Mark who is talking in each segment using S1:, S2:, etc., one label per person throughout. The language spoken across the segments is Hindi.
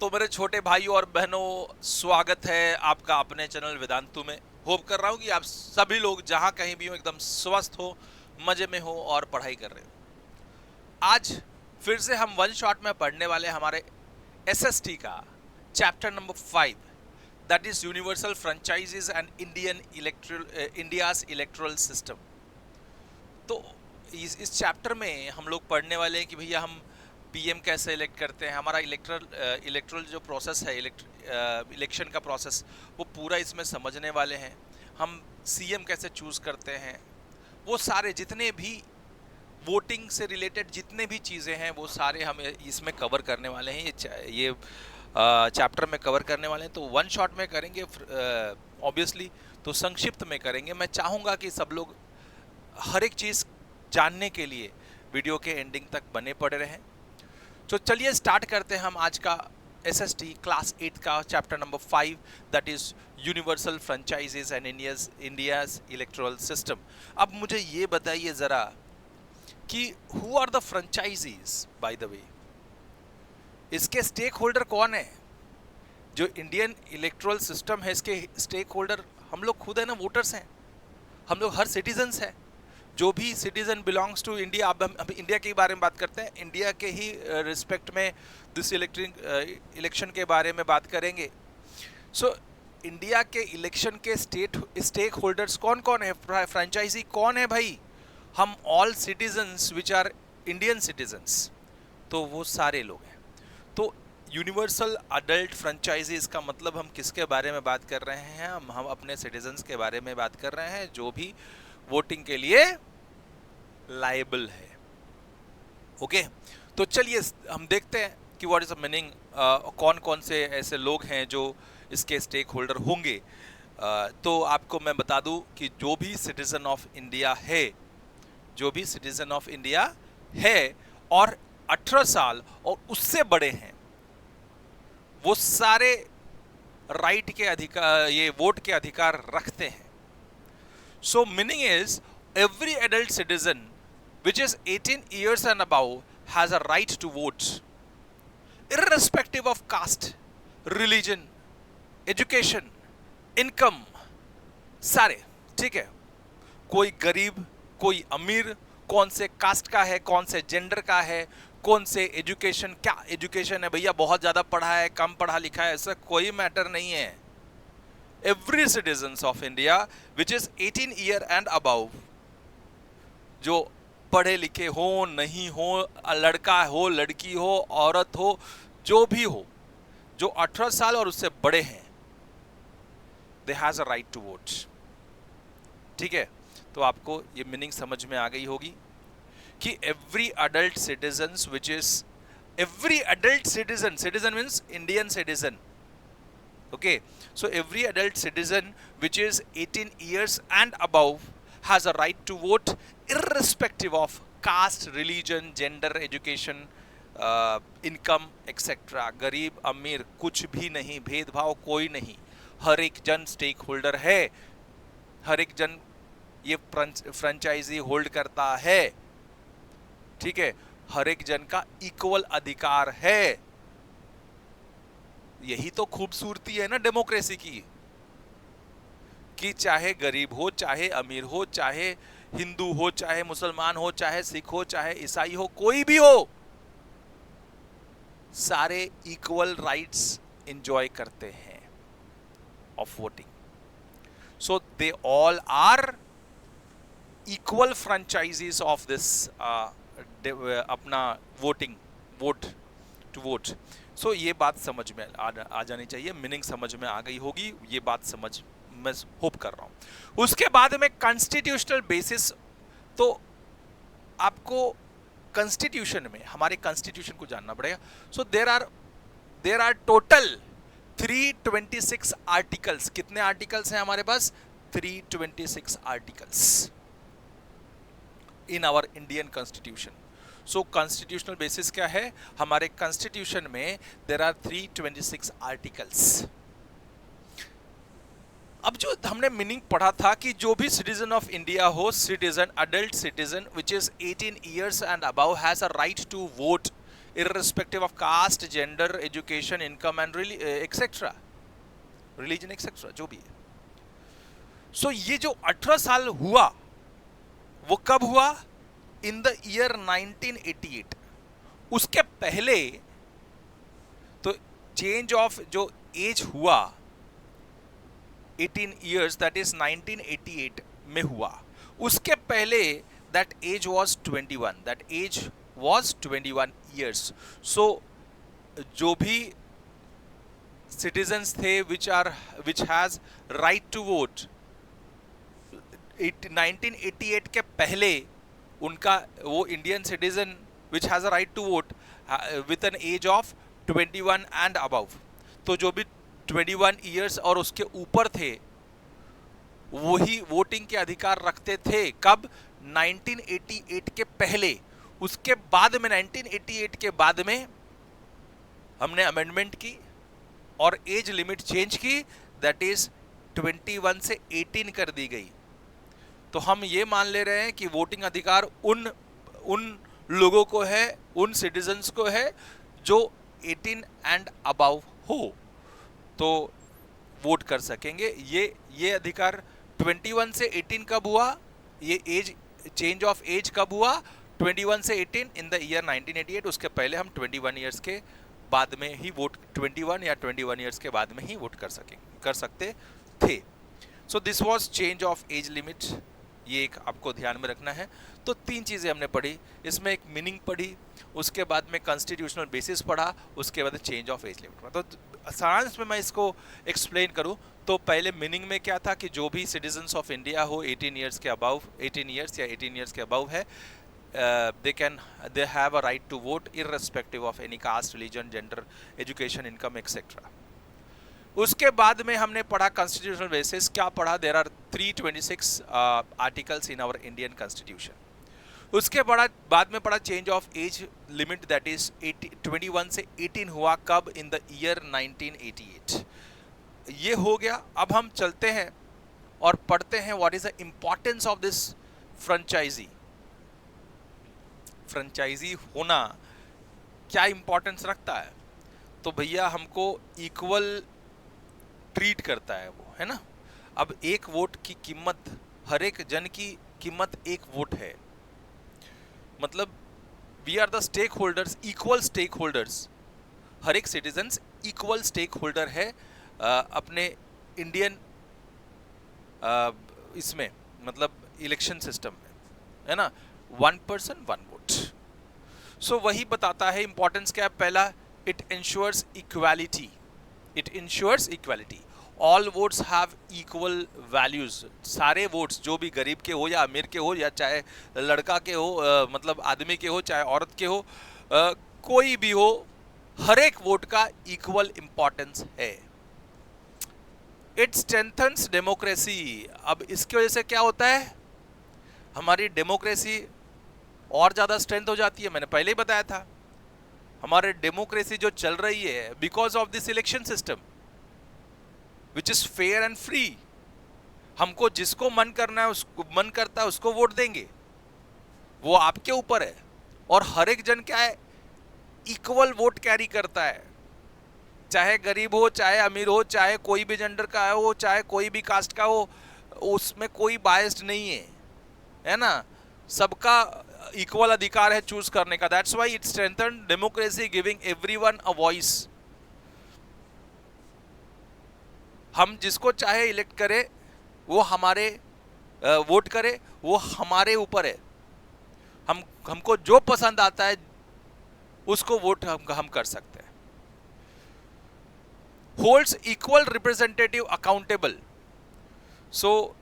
S1: तो मेरे छोटे भाई और बहनों, स्वागत है आपका अपने चैनल वेदांतु में। होप कर रहा हूँ कि आप सभी लोग जहाँ कहीं भी हो एकदम स्वस्थ हो, मजे में हो और पढ़ाई कर रहे हो। आज फिर से हम वन शॉट में पढ़ने वाले हमारे एसएसटी का chapter number 5, that is universal franchises and India's electoral system. तो इस चैप्टर में हम लोग पढ़ने वाले हैं कि भैया हम पीएम कैसे इलेक्ट करते हैं, हमारा इलेक्ट्रल जो प्रोसेस है, इलेक्शन का प्रोसेस, वो पूरा इसमें समझने वाले हैं। हम सीएम कैसे चूज करते हैं, वो सारे जितने भी वोटिंग से रिलेटेड जितने भी चीज़ें हैं वो सारे हम इसमें कवर करने वाले हैं। ये चैप्टर में कवर करने वाले हैं। तो वन शॉट में करेंगे ऑब्वियसली, तो संक्षिप्त में करेंगे। मैं चाहूँगा कि सब लोग हर एक चीज़ जानने के लिए वीडियो के एंडिंग तक बने पड़े रहें। तो चलिए स्टार्ट करते हैं हम आज का एसएसटी क्लास 8 का chapter number 5, that is universal franchises and India's electoral system. अब मुझे ये बताइए ज़रा कि who are the franchises by the way, इसके स्टेक होल्डर कौन है? जो इंडियन इलेक्टोरल सिस्टम है, इसके स्टेक होल्डर हम लोग खुद है ना, वोटर्स हैं। हम लोग हर सिटीजन्स हैं। जो भी सिटीजन बिलोंग्स टू इंडिया, अब हम इंडिया के बारे में बात करते हैं, इंडिया के ही रिस्पेक्ट में दिस इलेक्शन के बारे में बात करेंगे। सो इंडिया के इलेक्शन के स्टेक होल्डर्स कौन कौन है, फ्रेंचाइजी कौन है भाई? हम all citizens which are Indian citizens, तो वो सारे लोग हैं। तो यूनिवर्सल अडल्ट फ्रेंचाइजीज का मतलब हम किसके बारे में बात कर रहे हैं? हम अपने सिटीजन्स के बारे में बात कर रहे हैं जो भी वोटिंग के लिए लायबल है। ओके, तो चलिए हम देखते हैं कि व्हाट इज द मीनिंग, कौन कौन से ऐसे लोग हैं जो इसके स्टेक होल्डर होंगे। तो आपको मैं बता दूं कि जो भी सिटीजन ऑफ इंडिया है, जो भी सिटीजन ऑफ इंडिया है और 18 साल और उससे बड़े हैं, वो सारे राइट के अधिकार, ये वोट के अधिकार रखते हैं। So meaning is every adult citizen which is 18 years and above has a right to vote, irrespective of caste, religion, education, income, सारे, ठीक है। कोई गरीब, कोई अमीर, कौन से कास्ट का है, कौन से जेंडर का है, कौन से एजुकेशन, क्या एजुकेशन है भैया, बहुत ज़्यादा पढ़ा है, कम पढ़ा लिखा है, ऐसा कोई मैटर नहीं है। Every citizens of India which is 18 year and above, जो पढ़े लिखे हो नहीं हो, लड़का हो लड़की हो औरत हो जो भी हो, जो 18 साल और उससे बड़े हैं, they has a right to vote। ठीक है, तो आपको ये मीनिंग समझ में आ गई होगी कि every adult citizens which is every adult citizen, citizen means Indian citizen, okay, so every adult citizen which is 18 years and above has a right to vote irrespective of caste, religion, gender, education, income etc। गरीब अमीर कुछ भी नहीं, भेदभाव कोई नहीं, हर एक जन स्टेक होल्डर है, हर एक जन ये फ्रेंचाइजी होल्ड करता है। ठीक है, हर एक जन का इक्वल अधिकार है। यही तो खूबसूरती है ना डेमोक्रेसी की, कि चाहे गरीब हो, चाहे अमीर हो, चाहे हिंदू हो, चाहे मुसलमान हो, चाहे सिख हो, चाहे ईसाई हो, कोई भी हो, सारे इक्वल राइट्स एंजॉय करते हैं of voting. So they all are equal franchises of this अपना voting, vote to vote. So ये बात समझ में आ जानी चाहिए, मीनिंग समझ में आ गई होगी, ये बात समझ मैं होप कर रहा हूं। उसके बाद में कॉन्स्टिट्यूशनल बेसिस, तो आपको कॉन्स्टिट्यूशन में, हमारे कॉन्स्टिट्यूशन को जानना पड़ेगा। So there are total 326 articles. कितने आर्टिकल्स हैं हमारे पास? 326 articles in our Indian constitution. So constitutional basis क्या है हमारे कॉन्स्टिट्यूशन में? There are 326 articles. अब जो हमने मीनिंग पढ़ा था कि जो भी सिटीजन ऑफ इंडिया हो, citizen, adult citizen which is 18 years and above has a right to vote irrespective of caste, gender, education, income and etc. religion etc. जो भी है. So ये जो 18 साल हुआ वो कब हुआ? इन द ईयर 1988. उसके पहले तो चेंज ऑफ जो एज हुआ 18 years, that is 1988 में हुआ. उसके पहले that age was 21. That age was 21 years. So जो भी citizens थे which has right to vote 1988 के पहले उनका वो Indian citizen which has a right to vote with an age of 21 and above. तो जो भी 21 years और उसके ऊपर थे वही वोटिंग के अधिकार रखते थे. कब? 1988 के पहले. उसके बाद में 1988 के बाद में हमने अमेंडमेंट की और एज लिमिट चेंज की, दैट इज 21 से 18 कर दी गई. तो हम ये मान ले रहे हैं कि वोटिंग अधिकार उन लोगों को है, उन सिटीजन्स को है जो 18 एंड अबव हो तो वोट कर सकेंगे. ये अधिकार 21 से 18 कब हुआ? ये एज चेंज ऑफ एज कब हुआ? 21 से 18 इन द ईयर 1988. उसके पहले हम 21 ईयर्स के बाद में ही वोट 21 या 21 ईयर्स के बाद में ही वोट कर सकते थे. So this was change of age limit. ये एक आपको ध्यान में रखना है. तो तीन चीज़ें हमने पढ़ी, इसमें एक मीनिंग पढ़ी, उसके बाद में कॉन्स्टिट्यूशनल बेसिस पढ़ा, उसके बाद चेंज ऑफ एज लिमिट पढ़ा. तो सारांश में मैं इसको एक्सप्लेन करूं तो पहले मीनिंग में क्या था कि जो भी सिटीजन्स ऑफ इंडिया हो 18 ईयर्स के अबव, 18 ईयर्स या 18 ईयर्स के अबव है, they have a right to vote irrespective of any caste, religion, gender, education, income, etc. उसके बाद में हमने पढ़ा कॉन्स्टिट्यूशनल बेसिस. क्या पढ़ा? There are 326 articles in our Indian constitution. उसके बाद में पढ़ा change of age limit, that is 21 से 18 हुआ. कब? In the year 1988. ये हो गया. अब हम चलते हैं और पढ़ते हैं what is the importance of this franchise. Franchise होना क्या इंपॉर्टेंस रखता है? तो भैया हमको इक्वल ट्रीट करता है वो, है ना. अब एक वोट की कीमत, हर एक जन की कीमत एक वोट है. मतलब we are the stakeholders, equal stakeholders. हर एक सिटीजन्स इक्वल स्टेक होल्डर है अपने इंडियन इसमें, मतलब इलेक्शन सिस्टम में, है ना. 1 person 1 vote. सो वही बताता है इंपॉर्टेंस क्या है. पहला, it ensures equality. It ensures equality. All votes have equal values. सारे वोट्स, जो भी गरीब के हो या अमीर के हो या चाहे लड़का के हो, मतलब आदमी के हो चाहे औरत के हो, कोई भी हो, हर एक वोट का इक्वल इंपॉर्टेंस है. It strengthens democracy. अब इसकी वजह से क्या होता है? हमारी डेमोक्रेसी और ज़्यादा स्ट्रेंथ हो जाती है. मैंने पहले ही बताया था हमारे डेमोक्रेसी जो चल रही है because of this election system which is fair and free. हमको जिसको मन करता है उसको वोट देंगे, वो आपके ऊपर है. और हर एक जन क्या है? इक्वल वोट कैरी करता है, चाहे गरीब हो, चाहे अमीर हो, चाहे कोई भी जेंडर का हो, चाहे कोई भी कास्ट का हो, उसमें कोई बायस्ड नहीं है, है ना. सबका इक्वल अधिकार है चूज करने का. That's why it strengthen democracy, giving everyone a voice. हम जिसको चाहे इलेक्ट करे, वो हमारे वोट करे, वो हमारे ऊपर है. हमको जो पसंद आता है उसको वोट हम कर सकते हैं. Holds equal representative accountable. So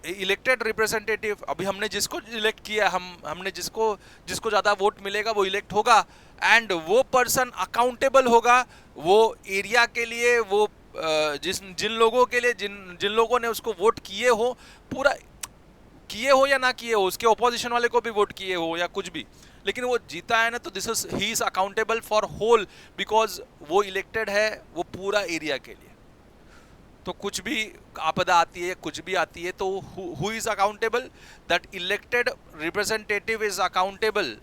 S1: elected representative, अभी हमने जिसको इलेक्ट किया, हमने जिसको ज्यादा वोट मिलेगा वो इलेक्ट होगा. एंड वो पर्सन अकाउंटेबल होगा वो एरिया के लिए, वो जिन लोगों के लिए जिन लोगों ने उसको वोट किए हो, पूरा किए हो या ना किए हो, उसके ऑपोजिशन वाले को भी वोट किए हो या कुछ भी, लेकिन वो जीता है ना, तो this is he is accountable for whole, because वो इलेक्टेड है वो पूरा एरिया के लिए. तो कुछ भी आपदा आती है, कुछ भी आती है, तो who is accountable? That elected representative is accountable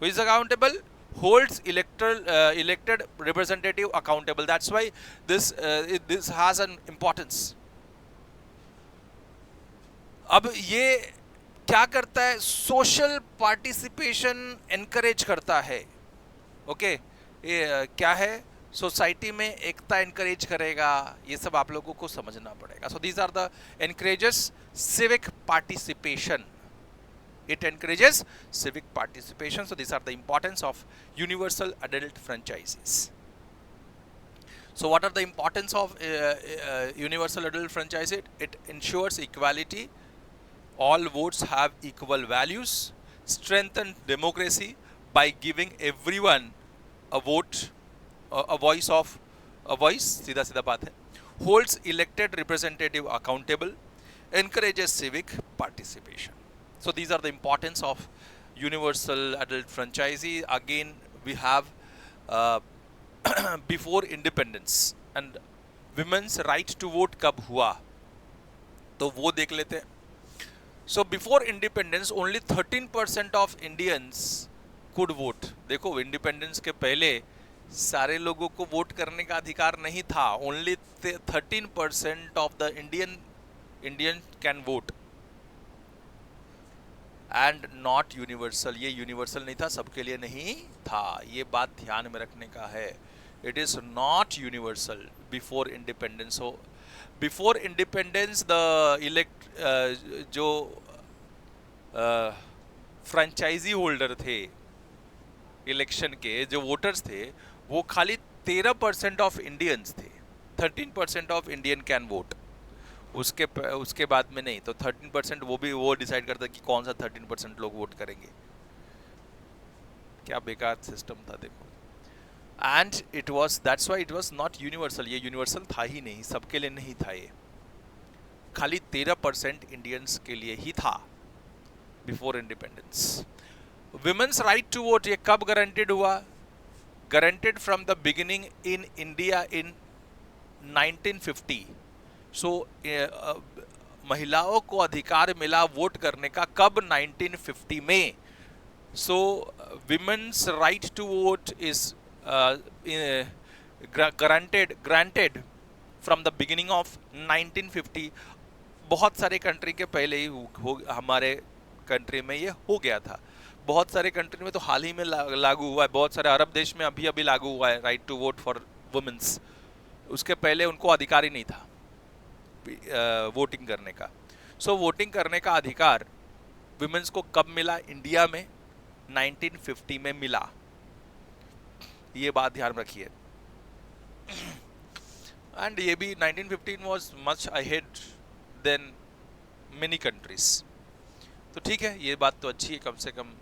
S1: Who is accountable? Holds elected representative accountable. That's why this has an importance. अब ये क्या करता है? सोशल पार्टिसिपेशन एनकरेज करता है. ओके, ये क्या है? सोसाइटी में एकता एनकरेज करेगा. ये सब आप लोगों को समझना पड़ेगा. So these are the encourages civic participation. It encourages civic participation. So these are the importance of universal adult franchises. So what are the importance of universal adult franchise? It ensures equality. All votes have equal values. Strengthen democracy by giving everyone a vote, a voice. सीधा सीधा बात है. Holds elected representative accountable. Encourages civic participation. So these are the importance of universal adult franchisee. Again, we have before independence and women's right to vote कब हुआ, तो वो देख लेते हैं. So before independence only 13% of Indians could vote. देखो, इंडिपेंडेंस के पहले सारे लोगों को वोट करने का अधिकार नहीं था. Only 13% of the Indian can vote. And not universal. ये यूनिवर्सल नहीं था, सबके लिए नहीं था. ये बात ध्यान में रखने का है. It is not universal before independence. हो बिफोर इंडिपेंडेंस द जो फ्रेंचाइजी होल्डर थे इलेक्शन के, जो वोटर्स थे, वो खाली 13% ऑफ इंडियंस थे. 13% ऑफ इंडियन कैन वोट. उसके बाद में नहीं. तो 13% वो डिसाइड करता कि कौन सा 13% लोग वोट करेंगे. क्या बेकार सिस्टम था देखो. And it was, that's why it was not universal. ये यूनिवर्सल था ही नहीं, सबके लिए नहीं था. ये खाली 13% इंडियंस के लिए ही था before independence. Women's right to vote, ये कब गारंटेड हुआ? Guaranteed from the beginning in India in 1950. So महिलाओं को अधिकार मिला वोट करने का कब? 1950 में. So women's right to vote is granted from the beginning of 1950. बहुत सारे कंट्री के पहले ही हमारे कंट्री में ये हो गया था. बहुत सारे कंट्री में तो हाल ही में लागू हुआ है. बहुत सारे अरब देश में अभी अभी लागू हुआ है right to vote for womens. उसके पहले उनको अधिकार ही नहीं था वोटिंग करने का. सो वोटिंग करने का अधिकार विमेन्स को कब मिला? इंडिया में 1950 में मिला. ये बात ध्यान रखिए. एंड ये भी 1915 was much ahead then many countries. तो ठीक है, ये बात तो अच्छी है कम से कम.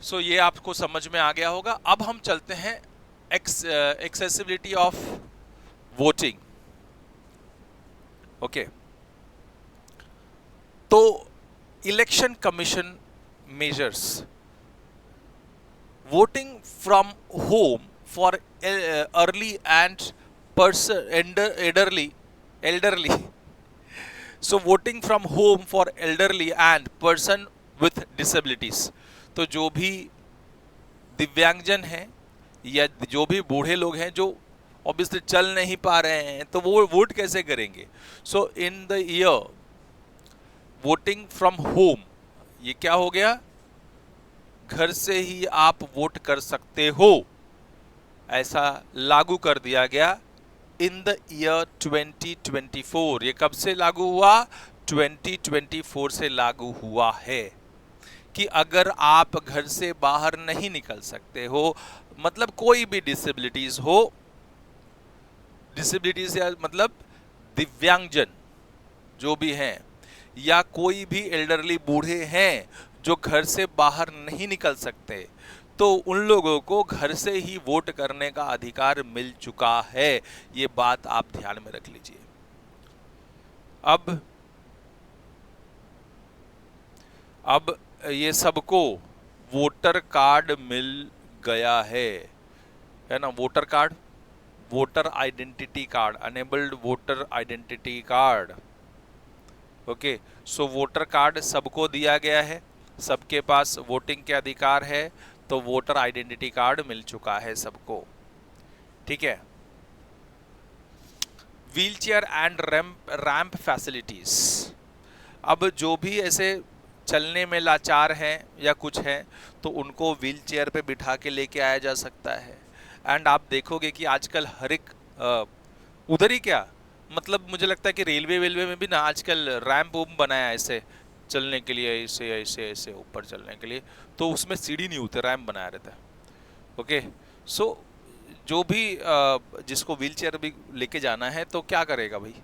S1: सो ये आपको समझ में आ गया होगा. अब हम चलते हैं एक्सेसिबिलिटी ऑफ वोटिंग. ओके, तो election commission measures voting from home for early and elderly. So voting from home for elderly and person with disabilities. तो जो भी दिव्यांगजन हैं या जो भी बूढ़े लोग हैं जो ऑब्वियसली चल नहीं पा रहे हैं, तो वो वोट कैसे करेंगे? So in the year voting from home, ये क्या हो गया? घर से ही आप वोट कर सकते हो, ऐसा लागू कर दिया गया इन द ईयर 2024. ये कब से लागू हुआ? 2024 से लागू हुआ है कि अगर आप घर से बाहर नहीं निकल सकते हो, मतलब कोई भी डिसेबिलिटीज हो, डिसेबिलिटीज या मतलब दिव्यांगजन जो भी हैं, या कोई भी एल्डरली बूढ़े हैं जो घर से बाहर नहीं निकल सकते, तो उन लोगों को घर से ही वोट करने का अधिकार मिल चुका है. ये बात आप ध्यान में रख लीजिए. अब ये सबको वोटर कार्ड मिल गया है ना? Voter card, voter identity card, enabled voter identity card. Okay, so voter card सबको दिया गया है. सबके पास वोटिंग के अधिकार है, तो वोटर आइडेंटिटी कार्ड मिल चुका है सबको, ठीक है। Wheel chair and ramp facilities, अब जो भी ऐसे चलने में लाचार हैं या कुछ हैं, तो उनको व्हील चेयर पे बिठा के लेके आया जा सकता है। एंड आप देखोगे कि आजकल हर एक उधर ही क्या, मतलब मुझे लगता है कि रेलवे में भी ना आजकल रैंप बनाया है ऐसे चलने के लिए, ऐसे ऐसे ऐसे ऊपर चलने के लिए, तो उसमें सीढ़ी नहीं होती, रैंप बनाया रहता है। ओके, सो जो भी जिसको व्हील चेयर भी लेके जाना है तो क्या करेगा भाई,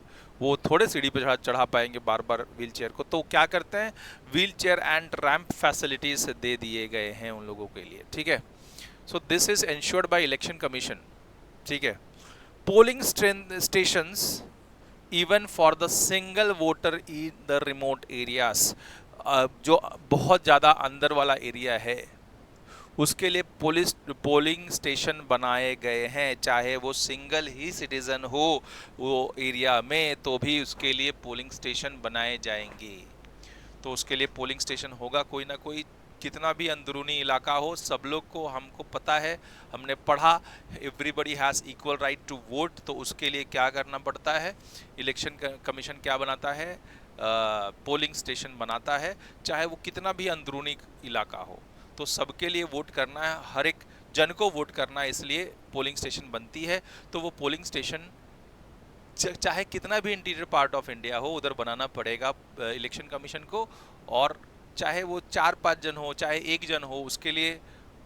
S1: वो थोड़े सीढ़ी पे चढ़ा पाएंगे बार बार व्हील चेयर को, तो क्या करते हैं, wheelchair and ramp facilities दे दिए गए हैं उन लोगों के लिए, ठीक है। So this is ensured by election commission, ठीक है। Polling stations even for the single voter in the remote areas, जो बहुत ज़्यादा अंदर वाला एरिया है उसके लिए पोलिंग स्टेशन बनाए गए हैं, चाहे वो सिंगल ही सिटीजन हो वो एरिया में, तो भी उसके लिए पोलिंग स्टेशन बनाए जाएंगे। तो उसके लिए पोलिंग स्टेशन होगा कोई ना कोई, कितना भी अंदरूनी इलाका हो, सब लोग को, हमको पता है, हमने पढ़ा, everybody has equal right to vote. तो उसके लिए क्या करना पड़ता है, इलेक्शन कमीशन क्या बनाता है, पोलिंग स्टेशन बनाता है, चाहे वो कितना भी अंदरूनी इलाका हो, तो सबके लिए वोट करना है, हर एक जन को वोट करना है, इसलिए पोलिंग स्टेशन बनती है। तो वो पोलिंग स्टेशन चाहे कितना भी इंटीरियर पार्ट ऑफ इंडिया हो उधर बनाना पड़ेगा इलेक्शन कमीशन को, और चाहे वो 4-5 जन हो, चाहे 1 जन हो, उसके लिए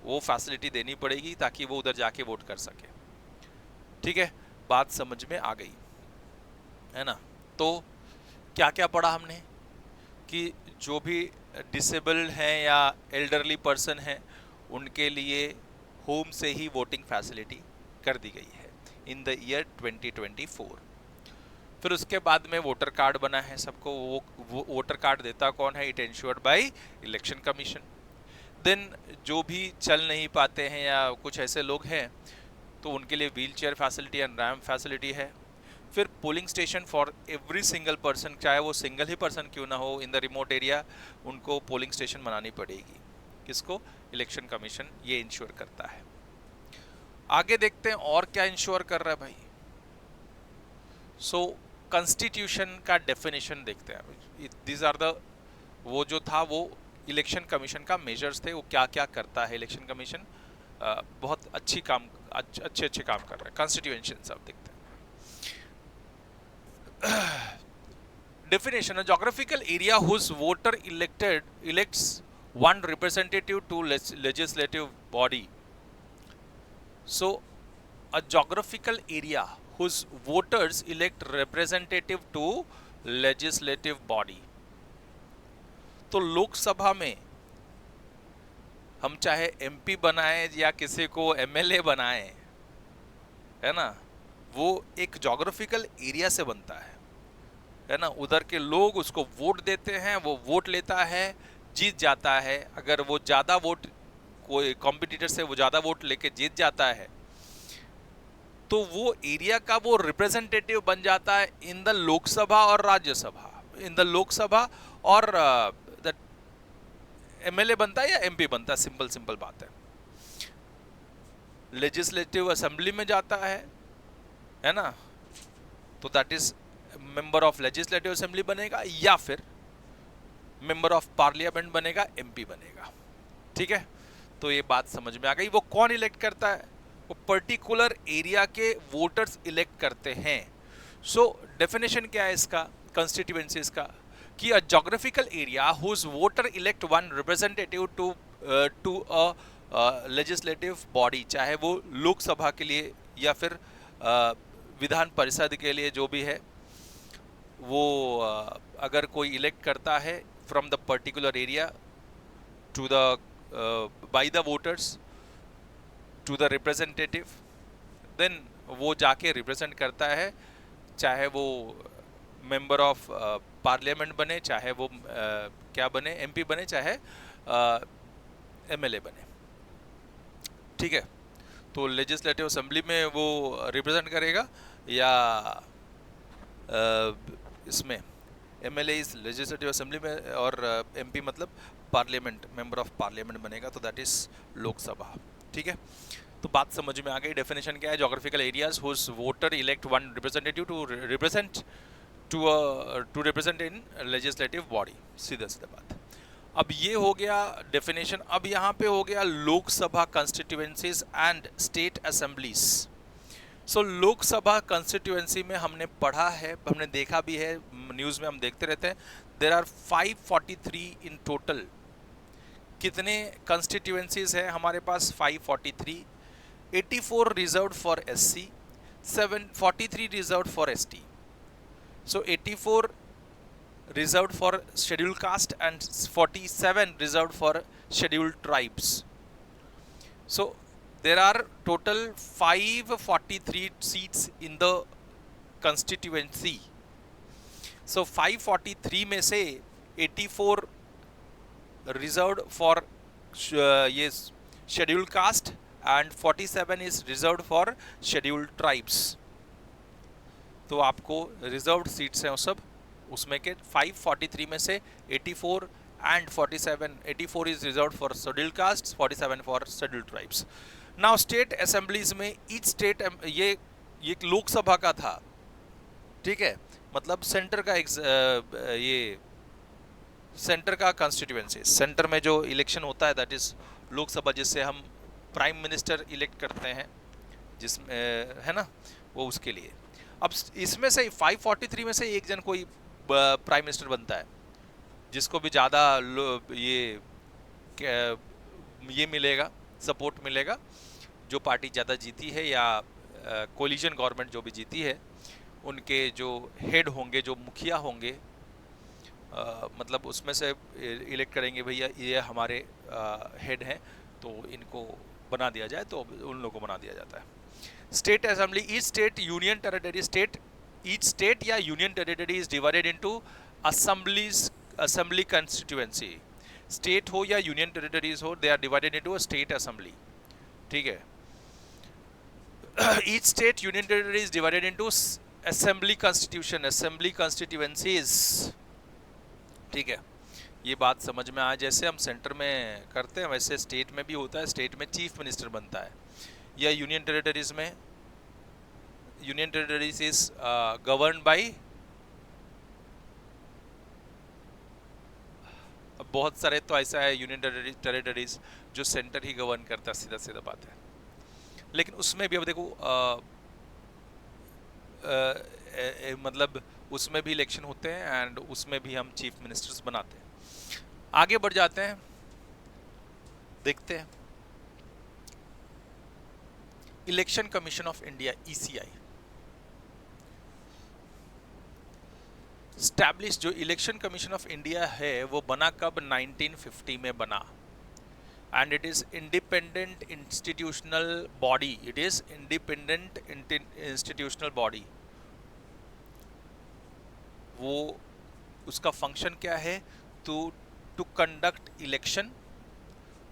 S1: वो फैसिलिटी देनी पड़ेगी ताकि वो उधर जाके वोट कर सके, ठीक है। बात समझ में आ गई है ना। तो क्या क्या पढ़ा हमने कि जो भी डिसेबल्ड हैं या एल्डरली पर्सन हैं उनके लिए होम से ही वोटिंग फैसिलिटी कर दी गई है इन द ईयर 2024। फिर उसके बाद में वोटर कार्ड बना है सबको, वो वोटर कार्ड देता कौन है, it ensured by election commission. Then जो भी चल नहीं पाते हैं या कुछ ऐसे लोग हैं तो उनके लिए wheel chair facility and ramp facility है। फिर polling station for every single person, चाहे वो सिंगल ही पर्सन क्यों ना हो इन द रिमोट एरिया, उनको पोलिंग स्टेशन बनानी पड़ेगी। किसको, इलेक्शन कमीशन ये इंश्योर करता है। आगे देखते हैं और क्या इंश्योर कर रहा है भाई। सो कॉन्स्टिट्यूशन का डेफिनेशन देखते हैं। दिस आर द, वो जो था वो इलेक्शन कमीशन का मेजर्स थे, वो क्या क्या करता है इलेक्शन कमीशन, बहुत अच्छे काम कर रहा है। कॉन्स्टिट्यूशन सब देखते हैं। Definition: a geographical area whose voter elects one representative to legislative body. So a geographical area whose voters elect representative to legislative body. तो लोकसभा में हम चाहे एमपी बनाएं या किसी को एमएलए बनाएं, है ना, वो एक जोग्राफिकल एरिया से बनता है ना। उधर के लोग उसको वोट देते हैं, वो वोट लेता है, जीत जाता है। अगर वो ज़्यादा वोट, कोई कॉम्पिटिटर से वो ज़्यादा वोट लेके जीत जाता है तो वो एरिया का वो रिप्रेजेंटेटिव बन जाता है इन द लोकसभा और राज्यसभा। इन द लोकसभा और द एमएलए बनता है या एमपी बनता है, सिंपल बात है। लेजिस्लेटिव असेंबली में जाता है ना, तो that is member of legislative assembly बनेगा, या फिर मेंबर ऑफ पार्लियामेंट बनेगा, एमपी बनेगा, ठीक है। तो ये बात समझ में आ गई। वो कौन इलेक्ट करता है, वो पर्टिकुलर एरिया के वोटर्स इलेक्ट करते हैं। सो डेफिनेशन क्या है इसका, कंस्टिट्यूएंसीज का, कि a geographical area whose voter elect one representative to a legislative body, चाहे वो लोकसभा के लिए या फिर विधान परिषद के लिए, जो भी है वो अगर कोई इलेक्ट करता है from the particular area to the by the voters to the representative, then वो जाके रिप्रेजेंट करता है, चाहे वो मेंबर ऑफ पार्लियामेंट बने, चाहे वो क्या बने, एमपी बने, चाहे एमएलए बने, ठीक है। तो लेजिस्लेटिव असेंबली में वो रिप्रेजेंट करेगा, या इसमें एमएलए इस लेजिस्लेटिव असेंबली में, और एमपी मतलब पार्लियामेंट, मेंबर ऑफ पार्लियामेंट बनेगा, तो दैट इज लोकसभा। ठीक है, तो बात समझ में आ गई। डेफिनेशन क्या है? Geographical areas whose voter elect one representative to represent in legislative body. सीधा सीधा बात। अब ये हो गया डेफिनेशन। अब यहाँ पे हो गया Lok Sabha constituencies and state assemblies. So Lok Sabha constituency में हमने पढ़ा है, हमने देखा भी है, न्यूज़ में हम देखते रहते हैं। There are 543 in total. कितने कंस्टिट्यूएंसीज है हमारे पास? 543। 84 reserved for SC, 743 reserved for ST. So 84 reserved for scheduled caste and 47 reserved for scheduled tribes. So there are total 543 seats in the constituency. So 543 में से 84 reserved for ये scheduled caste and 47 is reserved for scheduled tribes. तो आपको reserved seats हैं वो सब, उसमें के 543 में से 84 and 47, 84 is reserved for scheduled caste, 47 for scheduled tribes. Now state assemblies में ईच स्टेट, ये लोकसभा का था, ठीक है, मतलब सेंटर का ये सेंटर का कॉन्स्टिट्यूएंसी, सेंटर में जो इलेक्शन होता है दैट इज लोकसभा, जिससे हम प्राइम मिनिस्टर इलेक्ट करते हैं, जिसमें है ना वो, उसके लिए। अब इसमें से 543 में से एक जन कोई प्राइम मिनिस्टर बनता है, जिसको भी ज़्यादा ये मिलेगा, सपोर्ट मिलेगा, जो पार्टी ज़्यादा जीती है या कोलिजन गवर्नमेंट जो भी जीती है, उनके जो हेड होंगे, जो मुखिया होंगे, मतलब उसमें से इलेक्ट करेंगे, भैया ये हमारे हेड हैं तो इनको बना दिया जाए, तो उन लोगों को बना दिया जाता है। State assembly, each state union territory, each state या union territory is divided into assembly constituency. State हो या यूनियन टेरिटरीज हो, they are divided into a state assembly. ठीक है, each state union territory is divided into assembly constitution, assembly constituencies. ठीक है, ये बात समझ में आ, जैसे हम सेंटर में करते हैं वैसे स्टेट में भी होता है। स्टेट में चीफ मिनिस्टर बनता है, या यूनियन टेरिटरीज में union territories is govern by, बहुत सारे तो ऐसा है यूनियन टेरिटरीज जो सेंटर ही गवर्न करता है, सीधा सीधा बात है। लेकिन उसमें भी अब देखो मतलब उसमें भी इलेक्शन होते हैं एंड उसमें भी हम चीफ मिनिस्टर्स बनाते हैं। आगे बढ़ जाते हैं, देखते हैं election commission of India, ECI स्टैब्लिश। जो इलेक्शन कमीशन ऑफ इंडिया है वो बना कब? 1950 में बना, and it is independent institutional body. It is independent institutional body. वो उसका फंक्शन क्या है? To conduct election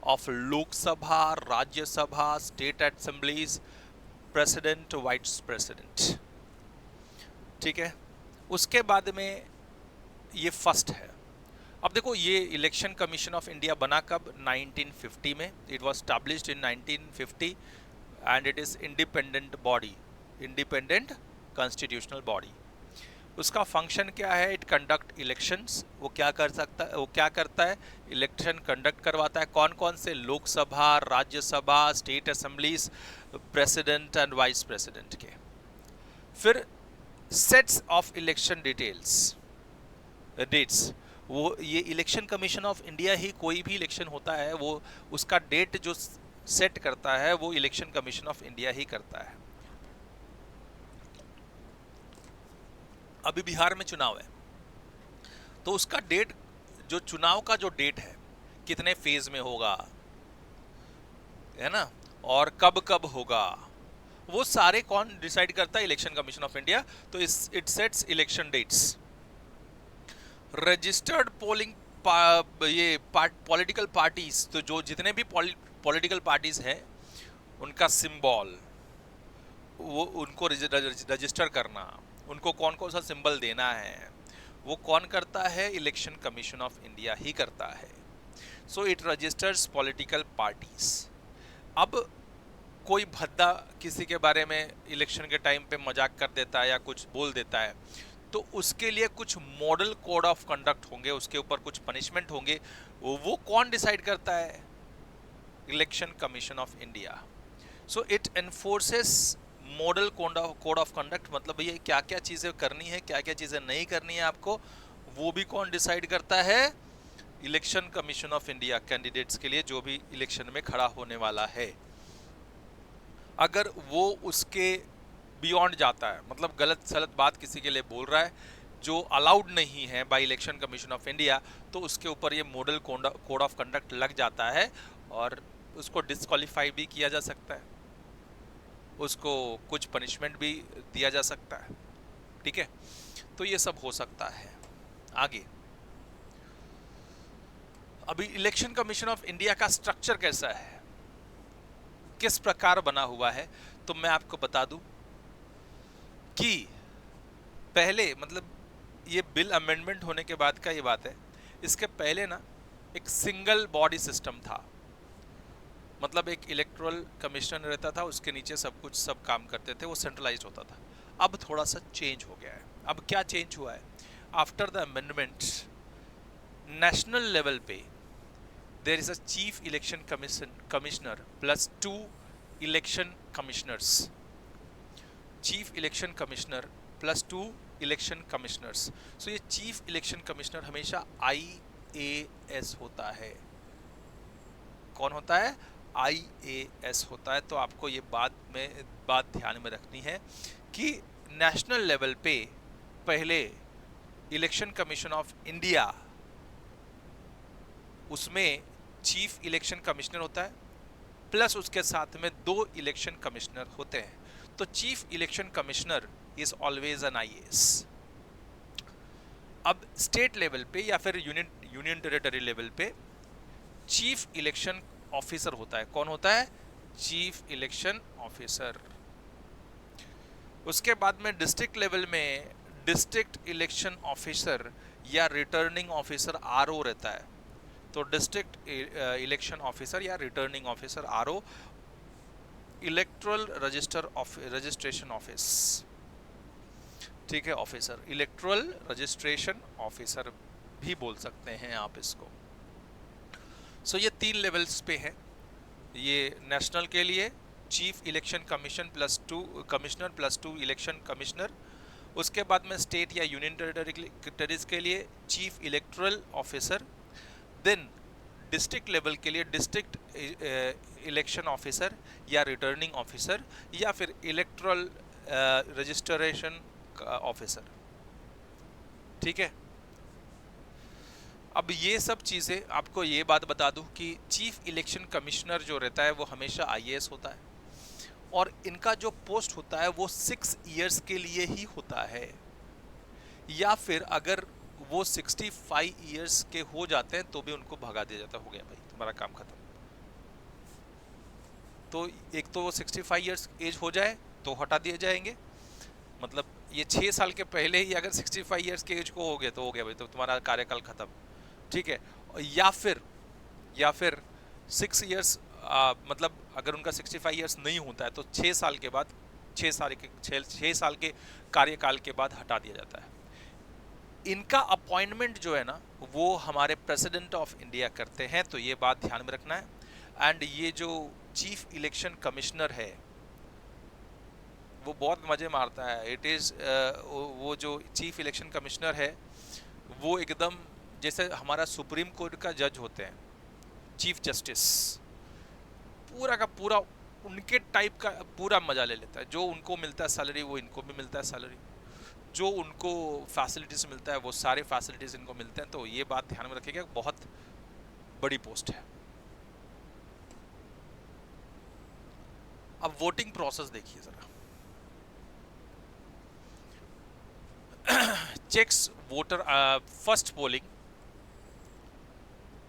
S1: of Lok Sabha, Rajya Sabha, state assemblies, president, vice president. ठीक है, उसके बाद में ये फर्स्ट है। अब देखो ये इलेक्शन कमीशन ऑफ इंडिया बना कब? 1950 में। It was established in 1950 and it is independent body, independent constitutional body. उसका फंक्शन क्या है? It conduct elections. वो क्या कर सकता है? वो क्या करता है? इलेक्शन कंडक्ट करवाता है। कौन कौन से? Lok Sabha, Rajya Sabha, state assemblies, president and vice president के। फिर सेट्स ऑफ इलेक्शन डेट्स, वो ये इलेक्शन कमीशन ऑफ इंडिया ही कोई भी इलेक्शन होता है वो उसका डेट जो सेट करता है वो इलेक्शन कमीशन ऑफ इंडिया ही करता है। अभी बिहार में चुनाव है तो उसका डेट, जो चुनाव का जो डेट है, कितने फेज में होगा, है ना, और कब कब होगा, वो सारे कौन डिसाइड करता है? Election commission of India. तो it sets election dates. Registered polling political parties, तो जो जितने भी पॉलिटिकल पार्टीज हैं उनका सिंबल, वो उनको रजिस्टर करना, उनको कौन कौन सा सिंबल देना है, वो कौन करता है? इलेक्शन कमीशन ऑफ इंडिया ही करता है। So it registers political parties. अब कोई भद्दा किसी के बारे में इलेक्शन के टाइम पे मजाक कर देता है या कुछ बोल देता है, तो उसके लिए कुछ मॉडल कोड ऑफ कंडक्ट होंगे, उसके ऊपर कुछ पनिशमेंट होंगे। वो कौन डिसाइड करता है? Election commission of India. So it एनफोर्सेस model code of conduct, मतलब भैया क्या क्या चीजें करनी है, क्या क्या चीजें नहीं करनी है आपको, वो भी कौन डिसाइड करता है? Election commission of India, candidates के लिए जो भी इलेक्शन में खड़ा होने वाला है। अगर वो उसके बियॉन्ड जाता है, मतलब गलत सलत बात किसी के लिए बोल रहा है जो अलाउड नहीं है bye election commission of India, तो उसके ऊपर ये मॉडल कोड ऑफ कंडक्ट लग जाता है और उसको डिस्क्वालीफाई भी किया जा सकता है, उसको कुछ पनिशमेंट भी दिया जा सकता है। ठीक है, तो ये सब हो सकता है। आगे, अभी इलेक्शन कमीशन ऑफ इंडिया का स्ट्रक्चर कैसा है, किस प्रकार बना हुआ है, तो मैं आपको बता दूं कि पहले, मतलब ये बिल अमेंडमेंट होने के बाद का ये बात है, इसके पहले ना एक सिंगल बॉडी सिस्टम था, मतलब एक इलेक्टोरल कमिश्नर रहता था, उसके नीचे सब काम करते थे, वो सेंट्रलाइज्ड होता था। अब थोड़ा सा चेंज हो गया है। अब क्या चेंज हुआ है? After the amendment, national level पे there is a chief election commissioner plus 2 election commissioners. Chief election commissioner plus 2 election commissioners. So ये चीफ इलेक्शन कमिश्नर हमेशा IAS होता है। कौन होता है? IAS होता है। तो आपको ये बात ध्यान में रखनी है कि नेशनल लेवल पे पहले इलेक्शन कमीशन ऑफ इंडिया, उसमें चीफ इलेक्शन कमिश्नर होता है, प्लस उसके साथ में 2 इलेक्शन कमिश्नर होते हैं। तो chief election commissioner is always an IAS। अब स्टेट लेवल पे या फिर यूनियन टेरिटरी लेवल पे चीफ इलेक्शन ऑफिसर होता है। कौन होता है? Chief election officer. उसके बाद में डिस्ट्रिक्ट लेवल में डिस्ट्रिक्ट इलेक्शन ऑफिसर या रिटर्निंग ऑफिसर RO रहता है। तो डिस्ट्रिक्ट इलेक्शन ऑफिसर या returning officer RO, electoral registration office, ठीक है, ऑफिसर, इलेक्ट्रल रजिस्ट्रेशन ऑफिसर भी बोल सकते हैं आप इसको। सो ये 3 लेवल्स पे है। ये नेशनल के लिए chief election commissioner plus 2 election commissioner. उसके बाद में स्टेट या यूनियन टेरिटरीज के लिए chief electoral officer. Then district level के लिए डिस्ट्रिक्ट इलेक्शन ऑफिसर या रिटर्निंग ऑफिसर या फिर इलेक्ट्रल रजिस्ट्रेशन ऑफिसर। ठीक है, अब ये सब चीज़ें आपको ये बात बता दूं कि चीफ इलेक्शन कमिश्नर जो रहता है वो हमेशा IAS होता है और इनका जो पोस्ट होता है वो 6 इयर्स के लिए ही होता है, या फिर अगर वो 65 इयर्स के हो जाते हैं तो भी उनको भगा दिया जाता है, हो गया भाई तुम्हारा काम खत्म। तो एक तो वो 65 इयर्स एज हो जाए तो हटा दिए जाएंगे, मतलब ये 6 साल के पहले ही अगर 65 इयर्स के एज को हो गए तो हो गया भाई, तो तुम्हारा कार्यकाल खत्म। ठीक है, या फिर 6 इयर्स, मतलब अगर उनका 65 इयर्स नहीं होता है तो 6 साल के बाद 6 साल के कार्यकाल के बाद हटा दिया जाता है। इनका अपॉइंटमेंट जो है ना वो हमारे प्रेसिडेंट ऑफ इंडिया करते हैं, तो ये बात ध्यान में रखना है। एंड ये जो चीफ इलेक्शन कमिश्नर है वो बहुत मजे मारता है। इट इज़ वो जो चीफ इलेक्शन कमिश्नर है वो एकदम जैसे हमारा सुप्रीम कोर्ट का जज होते हैं, चीफ जस्टिस, पूरा का पूरा उनके टाइप का पूरा मजा ले लेता है। जो उनको मिलता है सैलरी वो इनको भी मिलता है सैलरी, जो उनको फैसिलिटीज मिलता है वो सारे फैसिलिटीज इनको मिलते हैं। तो ये बात ध्यान में रखिएगा, बहुत बड़ी पोस्ट है। अब वोटिंग प्रोसेस देखिए जरा। Checks voter first polling.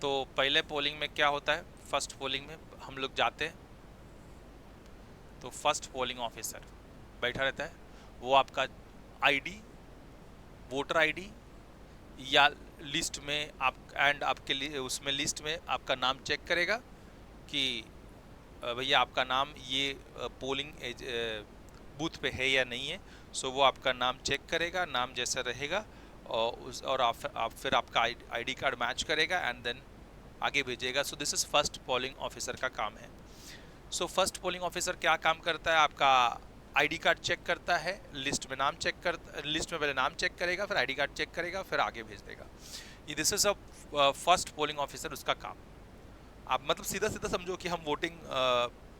S1: तो पहले पोलिंग में क्या होता है? फर्स्ट पोलिंग में हम लोग जाते हैं तो फर्स्ट पोलिंग ऑफिसर बैठा रहता है, वो आपका ID, वोटर ID या लिस्ट में आप एंड आपके लिए उसमें लिस्ट में आपका नाम चेक करेगा कि भैया आपका नाम ये पोलिंग बूथ पे है या नहीं है। सो वो आपका नाम चेक करेगा, नाम जैसा रहेगा और आप फिर आपका आईडी कार्ड मैच करेगा एंड देन आगे भेजेगा। So this is first polling officer का काम है। सो फर्स्ट पोलिंग ऑफिसर क्या काम करता है, आपका आईडी कार्ड चेक करता है, लिस्ट में नाम चेक कर, लिस्ट में पहले नाम चेक करेगा, फिर आईडी कार्ड चेक करेगा, फिर आगे भेज देगा। ये this is a first polling officer, उसका काम। आप मतलब सीधा सीधा समझो कि हम वोटिंग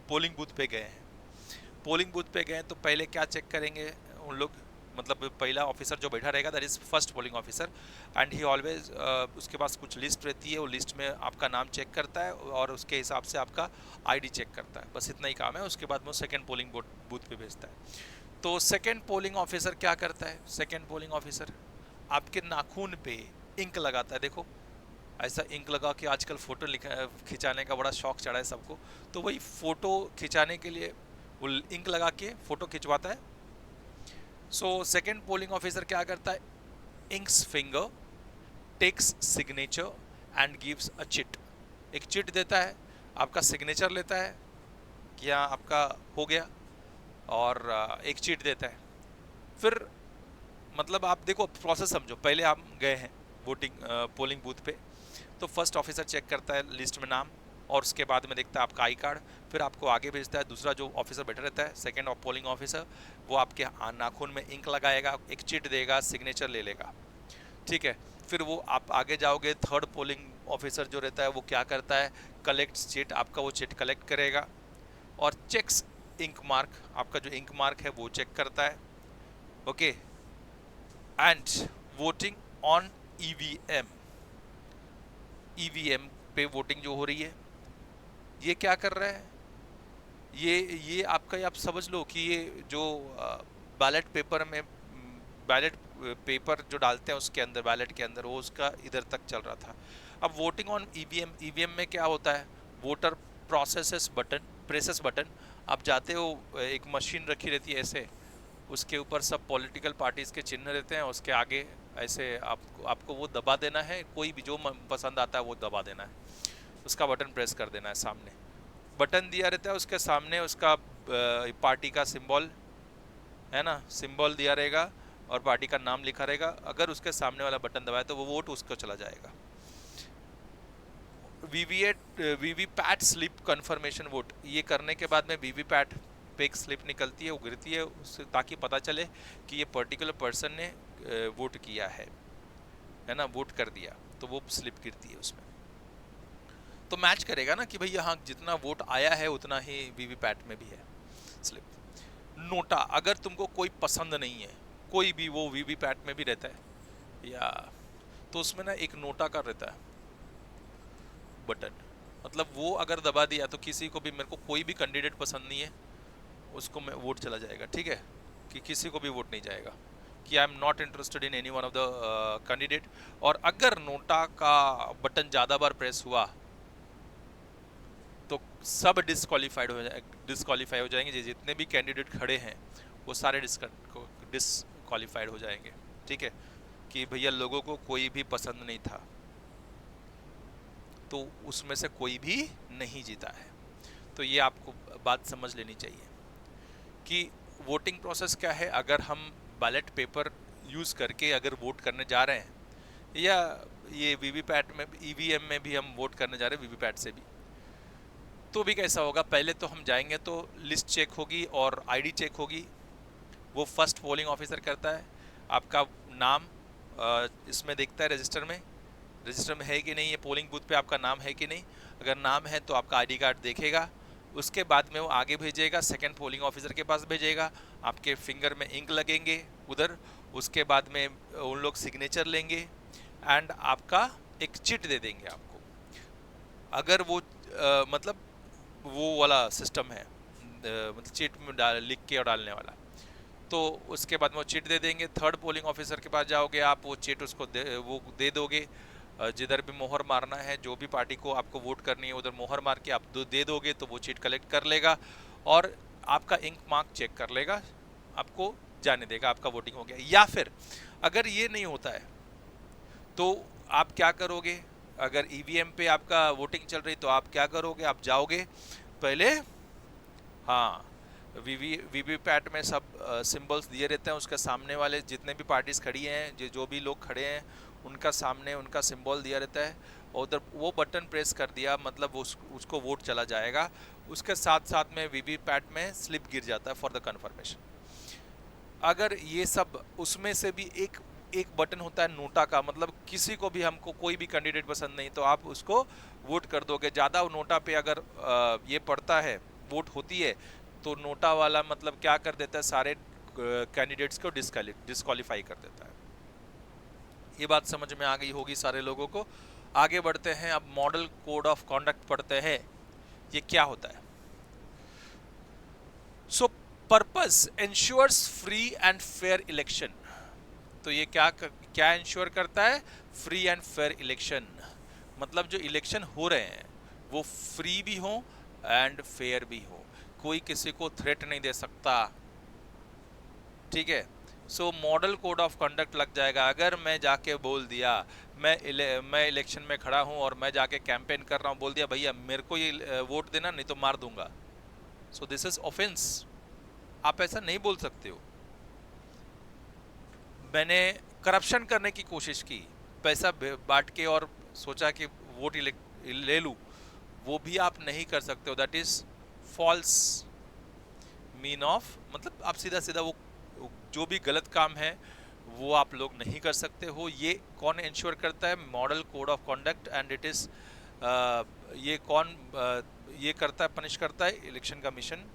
S1: पोलिंग बूथ पे गए हैं। पोलिंग बूथ पे गए तो पहले क्या चेक करेंगे उन लोग, मतलब पहला ऑफिसर जो बैठा रहेगा that is first polling officer and he always उसके पास कुछ लिस्ट रहती है, वो लिस्ट में आपका नाम चेक करता है और उसके हिसाब से आपका आईडी चेक करता है। बस इतना ही काम है। उसके बाद वो सेकंड पोलिंग बूथ पे भेजता है। तो सेकंड पोलिंग ऑफिसर क्या करता है, सेकंड पोलिंग ऑफिसर आपके नाखून पे इंक लगाता है। देखो ऐसा इंक लगा के आजकल फ़ोटो खिंचाने का बड़ा शौक चढ़ा है सबको, तो वही फ़ोटो खिंचाने के लिए वो इंक लगा के फ़ोटो खिंचवाता है। सो सेकेंड पोलिंग ऑफिसर क्या करता है, inks finger takes signature and gives a chit. एक चिट देता है, आपका सिग्नेचर लेता है कि हाँ आपका हो गया, और एक चिट देता है। फिर मतलब आप देखो प्रोसेस समझो, पहले आप गए हैं वोटिंग पोलिंग बूथ पे, तो फर्स्ट ऑफिसर चेक करता है लिस्ट में नाम और उसके बाद में देखता है आपका आई कार्ड, फिर आपको आगे भेजता है। दूसरा जो ऑफिसर बैठा रहता है सेकंड पोलिंग ऑफिसर, वो आपके नाखून में इंक लगाएगा, एक चिट देगा, सिग्नेचर ले लेगा, ठीक है। फिर वो आप आगे जाओगे, थर्ड पोलिंग ऑफिसर जो रहता है वो क्या करता है, कलेक्ट चिट, आपका वो चिट कलेक्ट करेगा और चेक्स इंक मार्क, आपका जो इंक मार्क है वो चेक करता है, okay. And voting on EVM, EVM पे वोटिंग जो हो रही है, ये क्या कर रहा है, ये आपका, आप समझ लो कि ये जो बैलेट पेपर में बैलेट पेपर जो डालते हैं उसके अंदर, बैलेट के अंदर, वो उसका इधर तक चल रहा था। अब वोटिंग ऑन ईवीएम, ईवीएम में क्या होता है, वोटर प्रेसेस बटन, आप जाते हो, एक मशीन रखी रहती है ऐसे, उसके ऊपर सब पॉलिटिकल पार्टीज के चिन्ह रहते हैं, उसके आगे ऐसे आपको वो दबा देना है, कोई भी जो पसंद आता है वो दबा देना है, उसका बटन प्रेस कर देना है। सामने बटन दिया रहता है, उसके सामने उसका पार्टी का सिंबल है ना, सिंबल दिया रहेगा और पार्टी का नाम लिखा रहेगा। अगर उसके सामने वाला बटन दबाए तो वो वोट उसको चला जाएगा। वीवीपैट स्लिप कंफर्मेशन वोट, ये करने के बाद में वीवीपैट पे एक स्लिप निकलती है, वो गिरती है उससे, ताकि पता चले कि ये पर्टिकुलर पर्सन ने वोट किया है ना, वोट कर दिया, तो वो स्लिप गिरती है उसमें। तो मैच करेगा ना कि भाई यहाँ जितना वोट आया है उतना ही वीवीपैट में भी है स्लिप। नोटा, अगर तुमको कोई पसंद नहीं है, कोई भी वो वीवीपैट में भी रहता है या, तो उसमें ना एक नोटा का रहता है बटन, मतलब वो अगर दबा दिया तो किसी को भी, मेरे को कोई भी कैंडिडेट पसंद नहीं है उसको मैं वोट चला जाएगा, ठीक है, कि किसी को भी वोट नहीं जाएगा, कि I am not interested in any one of the candidate. और अगर नोटा का बटन ज़्यादा बार प्रेस हुआ तो सब डिस्क्वालीफाई हो जाएंगे, जितने भी कैंडिडेट खड़े हैं वो सारे डिस्क्वालीफाइड हो जाएंगे, ठीक है, कि भैया लोगों को कोई भी पसंद नहीं था, तो उसमें से कोई भी नहीं जीता है। तो ये आपको बात समझ लेनी चाहिए कि वोटिंग प्रोसेस क्या है। अगर हम बैलेट पेपर यूज़ करके अगर वोट करने जा रहे हैं, या ये वीवीपैट में, ईवीएम में भी हम वोट करने जा रहे हैं वीवीपैट से भी, तो भी कैसा होगा, पहले तो हम जाएंगे तो लिस्ट चेक होगी और आईडी चेक होगी, वो फर्स्ट पोलिंग ऑफिसर करता है। आपका नाम इसमें देखता है रजिस्टर में है कि नहीं, ये पोलिंग बूथ पे आपका नाम है कि नहीं, अगर नाम है तो आपका आईडी कार्ड देखेगा, उसके बाद में वो आगे भेजेगा, सेकंड पोलिंग ऑफिसर के पास भेजेगा, आपके फिंगर में इंक लगेंगे उधर, उसके बाद में उन लोग सिग्नेचर लेंगे एंड आपका एक चिट दे देंगे आपको। अगर वो मतलब वो वाला सिस्टम है, मतलब चिट में लिख के और डालने वाला, तो उसके बाद में वो चिट दे देंगे। थर्ड पोलिंग ऑफिसर के पास जाओगे आप, वो चिट उसको वो दे दोगे, जिधर भी मोहर मारना है, जो भी पार्टी को आपको वोट करनी है उधर मोहर मार के आप दे दोगे, तो वो चिट कलेक्ट कर लेगा और आपका इंक मार्क चेक कर लेगा, आपको जाने देगा आपका वोटिंग हो गया। या फिर अगर ये नहीं होता है तो आप क्या करोगे? अगर ईवीएम पे आपका वोटिंग चल रही तो आप क्या करोगे? आप जाओगे पहले, हाँ, वीवीपैट में सब सिंबल्स दिए रहते हैं, उसके सामने वाले जितने भी पार्टीज खड़ी हैं, जो भी लोग खड़े हैं, उनका सामने उनका सिंबल दिया रहता है, और उधर वो बटन प्रेस कर दिया मतलब उसको वोट चला जाएगा। उसके साथ साथ में वीवीपैट में स्लिप गिर जाता है फॉर द कन्फर्मेशन। अगर ये सब, उसमें से भी एक एक बटन होता है नोटा का, मतलब किसी को भी, हमको कोई भी कैंडिडेट पसंद नहीं तो आप उसको वोट कर दोगे। ज़्यादा नोटा पे अगर ये पड़ता है, वोट होती है, तो नोटा वाला मतलब क्या कर देता है, सारे कैंडिडेट्स को डिस्क्वालीफाई कर देता है। ये बात समझ में आ गई होगी सारे लोगों को। आगे बढ़ते हैं, अब मॉडल कोड ऑफ कॉन्डक्ट पढ़ते हैं। ये क्या होता है? सो purpose ensures free and fair election. तो ये क्या इंश्योर करता है? Free and fair election. मतलब जो इलेक्शन हो रहे हैं वो फ्री भी हो एंड फेयर भी हो, कोई किसी को थ्रेट नहीं दे सकता, ठीक है। सो मॉडल कोड ऑफ कंडक्ट लग जाएगा। अगर मैं जाके बोल दिया मैं इलेक्शन में खड़ा हूं और मैं जाके कैंपेन कर रहा हूं, बोल दिया भैया मेरे को ये वोट देना नहीं तो मार दूंगा, सो दिस इज ऑफेंस। आप ऐसा नहीं बोल सकते हो। मैंने करप्शन करने की कोशिश की, पैसा बांट के और सोचा कि वोट ले लूं, वो भी आप नहीं कर सकते हो। That is false mean of, मतलब आप सीधा सीधा वो जो भी गलत काम है वो आप लोग नहीं कर सकते हो। ये कौन इंश्योर करता है? Model code of conduct, and it is ये कौन ये करता है, पनिश करता है? इलेक्शन कमीशन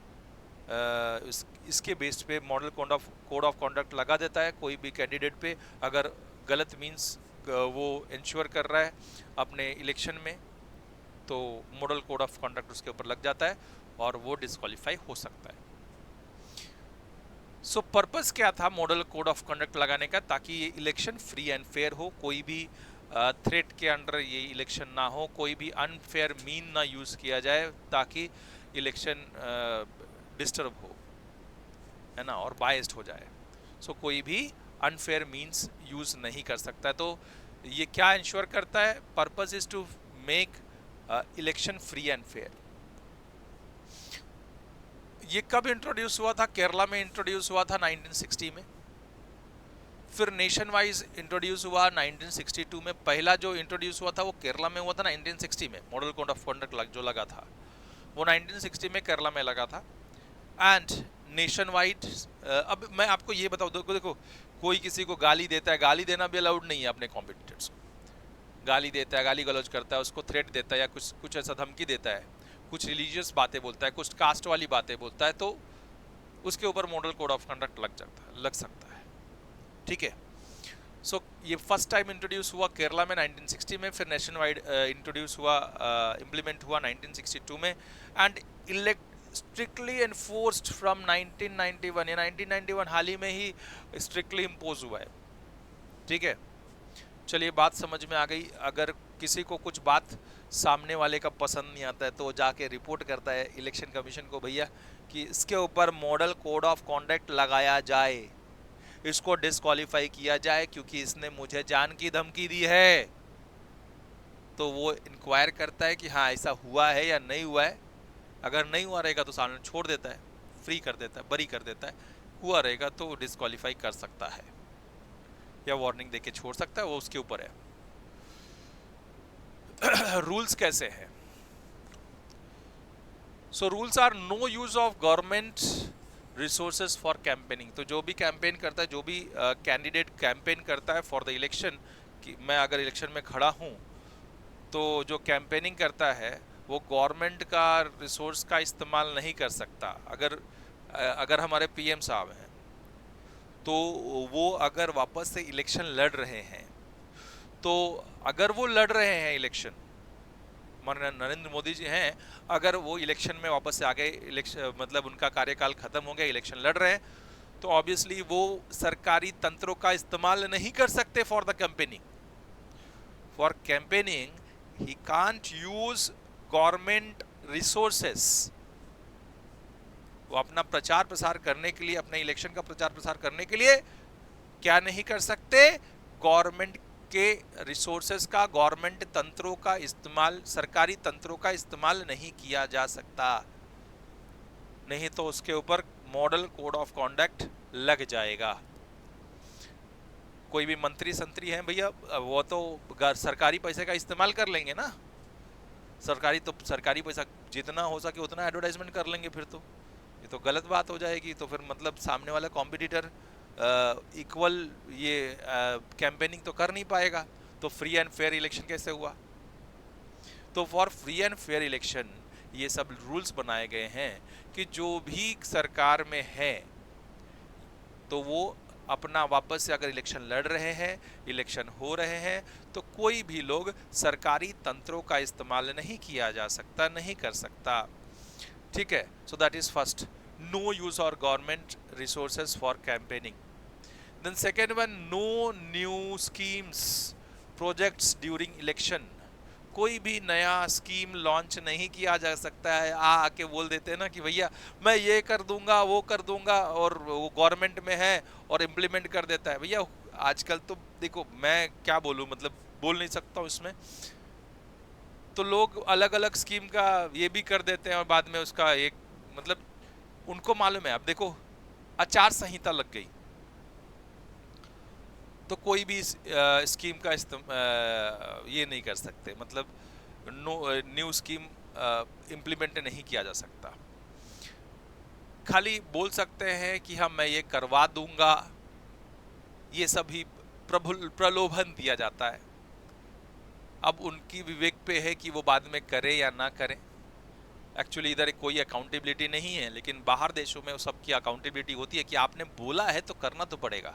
S1: इसके बेस पे मॉडल कोड ऑफ कॉन्डक्ट लगा देता है कोई भी कैंडिडेट पे, अगर गलत मीन्स वो इंश्योर कर रहा है अपने इलेक्शन में, तो मॉडल कोड ऑफ कॉन्डक्ट उसके ऊपर लग जाता है और वो डिस्क्वालीफाई हो सकता है। सो पर्पस क्या था मॉडल कोड ऑफ कंडक्ट लगाने का? ताकि ये इलेक्शन फ्री एंड फेयर हो, कोई भी थ्रेट के अंडर ये इलेक्शन ना हो, कोई भी अनफेयर मीन ना यूज़ किया जाए ताकि इलेक्शन डिस्टर्ब हो, है ना, और बायस्ड हो जाए। सो कोई भी अनफेयर मीन्स यूज़ नहीं कर सकता। तो ये क्या इंश्योर करता है? Purpose is to make election free and fair. ये कब इंट्रोड्यूस हुआ था? केरला में इंट्रोड्यूस हुआ था 1960 में, फिर नेशन वाइज इंट्रोड्यूस हुआ 1962 में। पहला जो इंट्रोड्यूस हुआ था वो केरला में हुआ था 1960 में, मॉडल कोड ऑफ कंडक्ट जो लगा था वो 1960 में केरला में लगा था। एंड नेशन वाइड, अब मैं आपको ये बताऊँ, देखो कोई किसी को गाली देता है, गाली देना भी अलाउड नहीं है अपने कॉम्पिटिटर्स को। गाली देता है, गाली गलौज करता है, उसको थ्रेट देता है या कुछ ऐसा धमकी देता है, कुछ रिलीजियस बातें बोलता है, कुछ कास्ट वाली बातें बोलता है, तो उसके ऊपर मॉडल कोड ऑफ कंडक्ट लग सकता है, ठीक है। सो ये फर्स्ट टाइम इंट्रोड्यूस हुआ केरला में 1960 में, फिर नेशन वाइड इंट्रोड्यूस हुआ, इम्प्लीमेंट हुआ 1962 में, एंड स्ट्रिक्टली एनफोर्स्ड फ्रॉम 1991। ये 1991 हाल ही में ही स्ट्रिक्टली इम्पोज हुआ है, ठीक है। चलिए बात समझ में आ गई। अगर किसी को कुछ बात सामने वाले का पसंद नहीं आता है तो वो जाके रिपोर्ट करता है इलेक्शन कमीशन को, भैया कि इसके ऊपर मॉडल कोड ऑफ कॉन्डक्ट लगाया जाए, इसको डिस्क्वालीफाई किया जाए क्योंकि इसने मुझे जान की धमकी दी है। तो वो इंक्वायर करता है कि हाँ ऐसा हुआ है या नहीं हुआ है। अगर नहीं हुआ रहेगा तो सामने छोड़ देता है, फ्री कर देता है, बरी कर देता है। हुआ रहेगा तो डिस्क्वालीफाई कर सकता है या वार्निंग देके छोड़ सकता है, वो उसके ऊपर है। रूल्स कैसे हैं? So rules are no use of government resources for campaigning. तो जो भी कैंपेन करता है, जो भी कैंडिडेट कैंपेन करता है फॉर द इलेक्शन, कि मैं अगर इलेक्शन में खड़ा हूं, तो जो कैंपेनिंग करता है वो गवर्नमेंट का रिसोर्स का इस्तेमाल नहीं कर सकता। अगर हमारे पीएम साहब हैं तो वो अगर वापस से इलेक्शन लड़ रहे हैं, तो अगर वो लड़ रहे हैं इलेक्शन, माननीय नरेंद्र मोदी जी हैं, अगर वो इलेक्शन में वापस से आ गए, इलेक्शन मतलब उनका कार्यकाल खत्म हो गया, इलेक्शन लड़ रहे हैं, तो ऑब्वियसली वो सरकारी तंत्रों का इस्तेमाल नहीं कर सकते for the campaigning. For campaigning he can't use government resources. वो अपना प्रचार प्रसार करने के लिए, अपने इलेक्शन का प्रचार प्रसार करने के लिए क्या नहीं कर सकते? गवर्नमेंट के रिसोर्सेस का, गवर्नमेंट तंत्रों का इस्तेमाल, सरकारी तंत्रों का इस्तेमाल नहीं किया जा सकता, नहीं तो उसके ऊपर मॉडल कोड ऑफ कॉन्डक्ट लग जाएगा। कोई भी मंत्री संतरी हैं भैया, वो तो सरकारी पैसे का इस्तेमाल कर लेंगे ना, सरकारी पैसा जितना हो सके उतना एडवर्टाइजमेंट कर लेंगे, फिर तो ये तो गलत बात हो जाएगी। तो फिर मतलब सामने वाला कॉम्पिटिटर इक्वल ये कैंपेनिंग तो कर नहीं पाएगा, तो फ्री एंड फेयर इलेक्शन कैसे हुआ? तो for free and fair election ये सब रूल्स बनाए गए हैं कि जो भी सरकार में है तो वो अपना वापस से अगर इलेक्शन लड़ रहे हैं, इलेक्शन हो रहे हैं, तो कोई भी लोग सरकारी तंत्रों का इस्तेमाल नहीं किया जा सकता, नहीं कर सकता। ठीक है, so that is first, no use और government resources for campaigning. Then second one, no new schemes projects during election. कोई भी नया स्कीम लॉन्च नहीं किया जा सकता है। आके बोल देते हैं ना कि भैया मैं ये कर दूंगा, वो कर दूंगा, और वो गवर्नमेंट में है और इम्प्लीमेंट कर देता है। भैया आजकल तो देखो, मैं क्या बोलूं, मतलब बोल नहीं सकता हूं इसमें, तो लोग अलग अलग स्कीम का ये भी कर देते हैं और बाद में उसका एक मतलब उनको मालूम है। अब देखो, आचार संहिता लग गई तो कोई भी स्कीम का ये नहीं कर सकते, मतलब न्यू स्कीम इम्प्लीमेंट नहीं किया जा सकता। खाली बोल सकते हैं कि हाँ मैं ये करवा दूंगा, ये सभी प्रलोभन दिया जाता है। अब उनकी विवेक पे है कि वो बाद में करे या ना करे। एक्चुअली इधर कोई अकाउंटेबिलिटी नहीं है, लेकिन बाहर देशों में सबकी अकाउंटेबिलिटी होती है कि आपने बोला है तो करना तो पड़ेगा,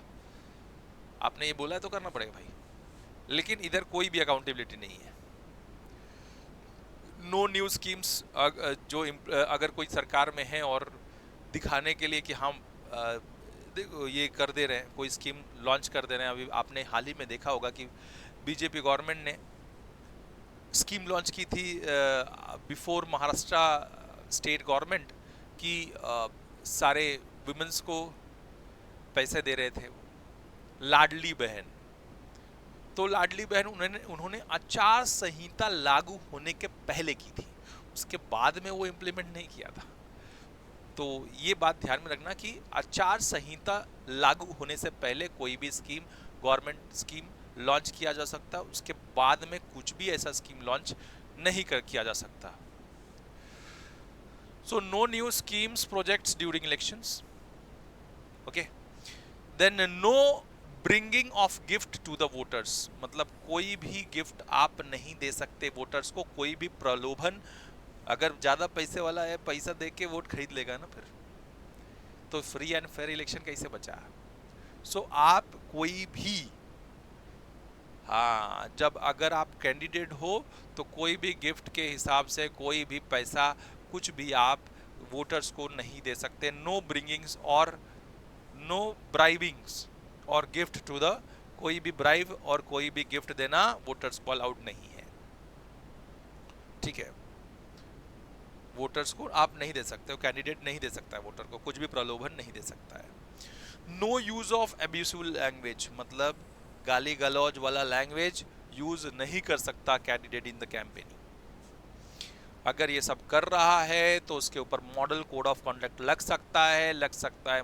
S1: आपने ये बोला है तो करना पड़ेगा भाई। लेकिन इधर कोई भी अकाउंटेबिलिटी नहीं है। नो न्यू स्कीम्स, जो अगर कोई सरकार में है और दिखाने के लिए कि हम देखो ये कर दे रहे हैं, कोई स्कीम लॉन्च कर दे रहे हैं। अभी आपने हाल ही में देखा होगा कि बीजेपी गवर्नमेंट ने स्कीम लॉन्च की थी बिफोर महाराष्ट्र स्टेट गवर्नमेंट की, सारे वुमेन्स को पैसे दे रहे थे, लाडली बहन। तो लाडली बहन उन्होंने आचार संहिता लागू होने के पहले की थी, उसके बाद में वो इम्प्लीमेंट नहीं किया था। तो ये बात ध्यान में रखना कि आचार संहिता लागू होने से पहले कोई भी स्कीम, गवर्नमेंट स्कीम लॉन्च किया जा सकता, उसके बाद में कुछ भी ऐसा स्कीम लॉन्च नहीं किया जा सकता। So no new schemes projects during elections. Okay, then no bringing of gift to the voters, मतलब कोई भी गिफ्ट आप नहीं दे सकते वोटर्स को, कोई भी प्रलोभन। अगर ज्यादा पैसे वाला है, पैसा दे के वोट खरीद लेगा ना, फिर तो फ्री एंड फेयर इलेक्शन कैसे बचा? सो आप कोई भी, हाँ, जब अगर आप कैंडिडेट हो तो कोई भी गिफ्ट के हिसाब से कोई भी पैसा कुछ भी आप वोटर्स को नहीं दे सकते। नो ब्रिंगिंग्स और नो ब्राइबिंग्स और गिफ्ट टू द, कोई भी ब्राइब और कोई भी गिफ्ट देना वोटर्स को अलाउड नहीं है। ठीक है, वोटर्स को आप नहीं दे सकते हो, कैंडिडेट नहीं दे सकता है वोटर को, कुछ भी प्रलोभन नहीं दे सकता है। No use of abusive language, मतलब गाली गलौज वाला लैंग्वेज यूज नहीं कर सकता कैंडिडेट इन द कैंपेनिंग। अगर ये सब कर रहा है तो उसके ऊपर मॉडल कोड ऑफ कंडक्ट लग सकता है,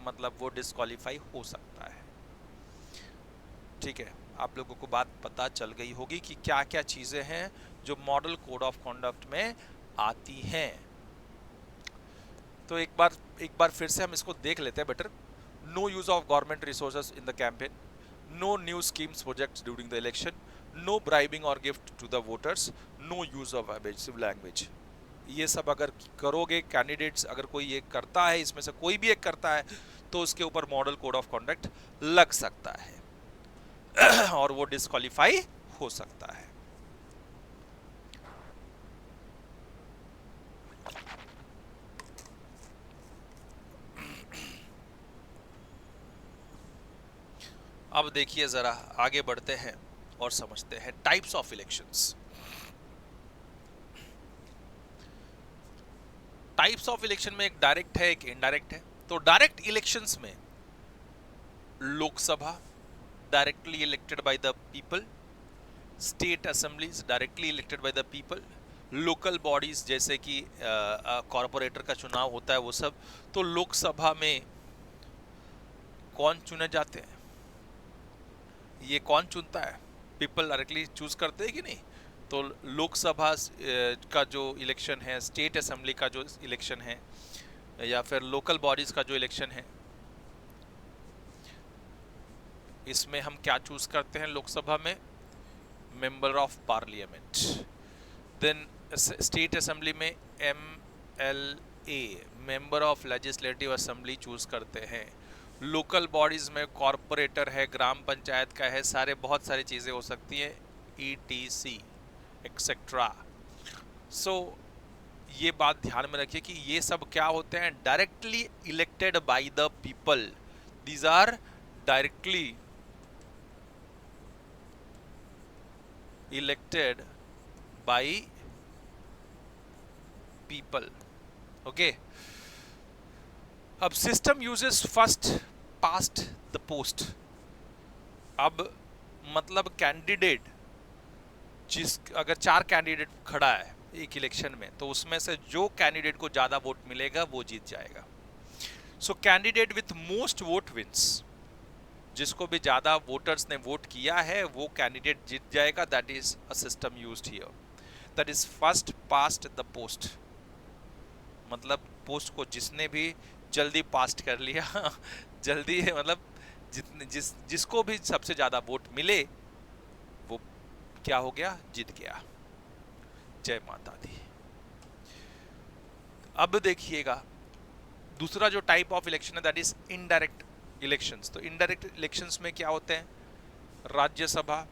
S1: मतलब वो डिस्क्वालीफाई हो सकता है। ठीक है, आप लोगों को बात पता चल गई होगी कि क्या क्या चीजें हैं जो मॉडल कोड ऑफ कंडक्ट में आती हैं। तो एक बार फिर से हम इसको देख लेते हैं better. No use of government resources in the campaign, no new schemes projects during the election, no bribing और gift to the voters, no use of abusive language. ये सब अगर करोगे, कैंडिडेट्स अगर कोई ये करता है, इसमें से कोई भी एक करता है, तो उसके ऊपर मॉडल कोड ऑफ कंडक्ट लग सकता है और वो डिस्क्वालीफाई हो सकता है। अब देखिए जरा आगे बढ़ते हैं और समझते हैं types of elections. Types of election में एक डायरेक्ट है, एक इनडायरेक्ट है। तो डायरेक्ट इलेक्शंस में Lok Sabha directly elected by the people, state assemblies directly elected by the people, local bodies जैसे कि कॉरपोरेटर का चुनाव होता है वो सब। तो लोकसभा में कौन चुने जाते हैं, ये कौन चुनता है, पीपल डायरेक्टली चूज करते हैं कि नहीं। तो लोकसभा का जो इलेक्शन है, स्टेट असेंबली का जो इलेक्शन है, या फिर लोकल बॉडीज का जो इलेक्शन है, इसमें हम क्या चूज करते हैं लोकसभा में, member of parliament. Then state assembly में MLA, member of legislative assembly choose करते हैं। लोकल बॉडीज में कॉरपोरेटर है, ग्राम पंचायत का है, सारे बहुत सारी चीजें हो सकती हैं, ETC एक्सेट्रा। सो ये बात ध्यान में रखिए कि ये सब क्या होते हैं, directly elected by the people. These are directly elected by people. Okay, अब system uses first past the post. अब मतलब कैंडिडेट जिस, अगर 4 कैंडिडेट खड़ा है एक इलेक्शन में, तो उसमें से जो कैंडिडेट को ज्यादा वोट मिलेगा वो जीत जाएगा। So candidate with most vote wins, जिसको भी ज्यादा वोटर्स ने वोट किया है वो कैंडिडेट जीत जाएगा। That is a system used here, that is first past the post. मतलब पोस्ट को जिसने भी जल्दी पास्ट कर लिया जल्दी मतलब जिसको भी सबसे ज्यादा वोट मिले वो क्या हो गया, जीत गया। जय माता दी। अब देखिएगा दूसरा जो टाइप ऑफ इलेक्शन है, दैट इज इनडायरेक्ट इलेक्शंस। तो इनडायरेक्ट इलेक्शंस में क्या होते हैं, Rajya Sabha,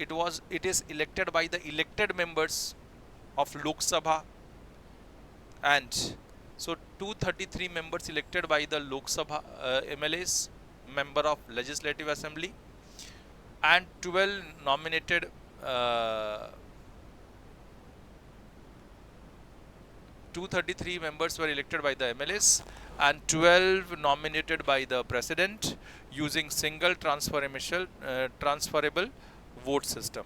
S1: it is elected by the elected members of Lok Sabha, and so 233 members elected by the Lok Sabha MLAs, member of Legislative Assembly, and 12 nominated 233 members were elected by the MLAs and 12 nominated by the President using single transferable vote system।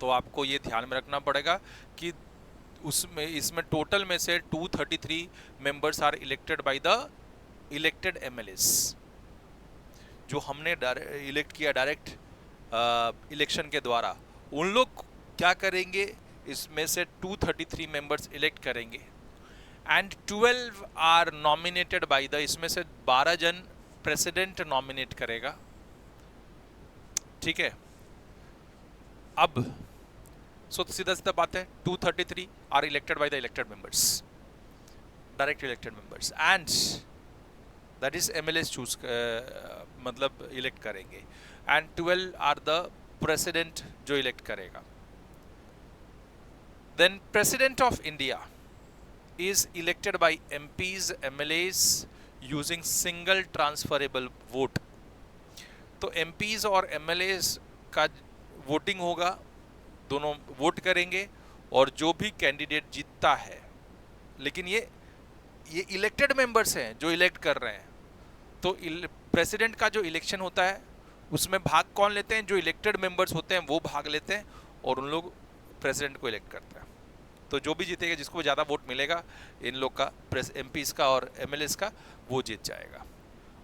S1: तो आपको ये ध्यान में रखना पड़ेगा कि उसमें इसमें टोटल में से 233 members are elected by the elected MLAs, जो हमने इलेक्ट किया डायरेक्ट इलेक्शन के द्वारा। उन लोग क्या करेंगे, इसमें से 233 मेंबर्स इलेक्ट करेंगे and 12 are nominated by the, इसमें से 12 जन प्रेसिडेंट नॉमिनेट करेगा। ठीक है, अब सीधा सीधा बात है, 233 are elected by the elected members, direct elected members, and that is MLAs choose मतलब इलेक्ट करेंगे, एंड 12 आर द प्रेसिडेंट जो इलेक्ट करेगा। Then president of India is elected by MPs MLAs using single transferable vote. तो MPs और MLAs का वोटिंग होगा, दोनों वोट करेंगे और जो भी कैंडिडेट जीतता है, लेकिन ये इलेक्टेड मेंबर्स हैं जो इलेक्ट कर रहे हैं। तो प्रेसिडेंट का जो इलेक्शन होता है उसमें भाग कौन लेते हैं, जो इलेक्टेड मेंबर्स होते हैं वो भाग लेते हैं और उन लोग प्रेसिडेंट को इलेक्ट करते हैं। तो जो भी जीतेगा, जिसको ज़्यादा वोट मिलेगा इन लोग का, MPs का और MLAs का, वो जीत जाएगा।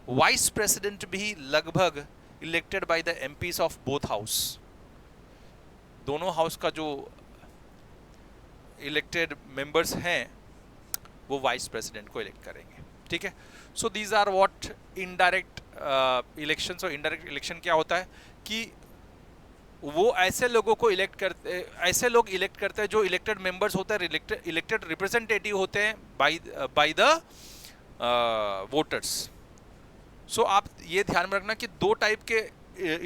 S1: वाइस प्रेसिडेंट भी लगभग elected by the MPs of both house. दोनों हाउस का जो इलेक्टेड मेंबर्स हैं वो वाइस प्रेसिडेंट को इलेक्ट करेंगे। ठीक है, so these are what indirect election. और इनडायरेक्ट इलेक्शन क्या होता है कि वो ऐसे लोगों को इलेक्ट करते, ऐसे लोग इलेक्ट करते हैं जो इलेक्टेड मेंबर्स होते हैं, इलेक्टेड रिप्रेजेंटेटिव होते हैं बाय द वोटर्स। सो आप ये ध्यान में रखना कि 2 टाइप के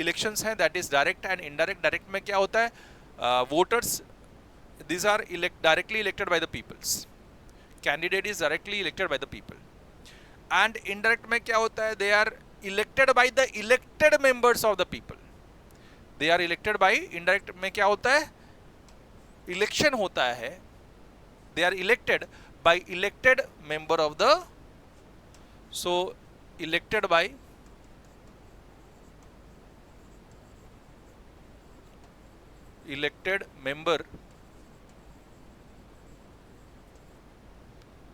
S1: इलेक्शंस हैं, that is direct and indirect. Direct में क्या होता है, voters, these are directly elected by the peoples, candidate is directly elected by the people, and indirect में क्या होता है, they are elected by the elected members of the people, they are elected by, indirect में क्या होता है, election होता है, they are elected by elected member of the, so elected by elected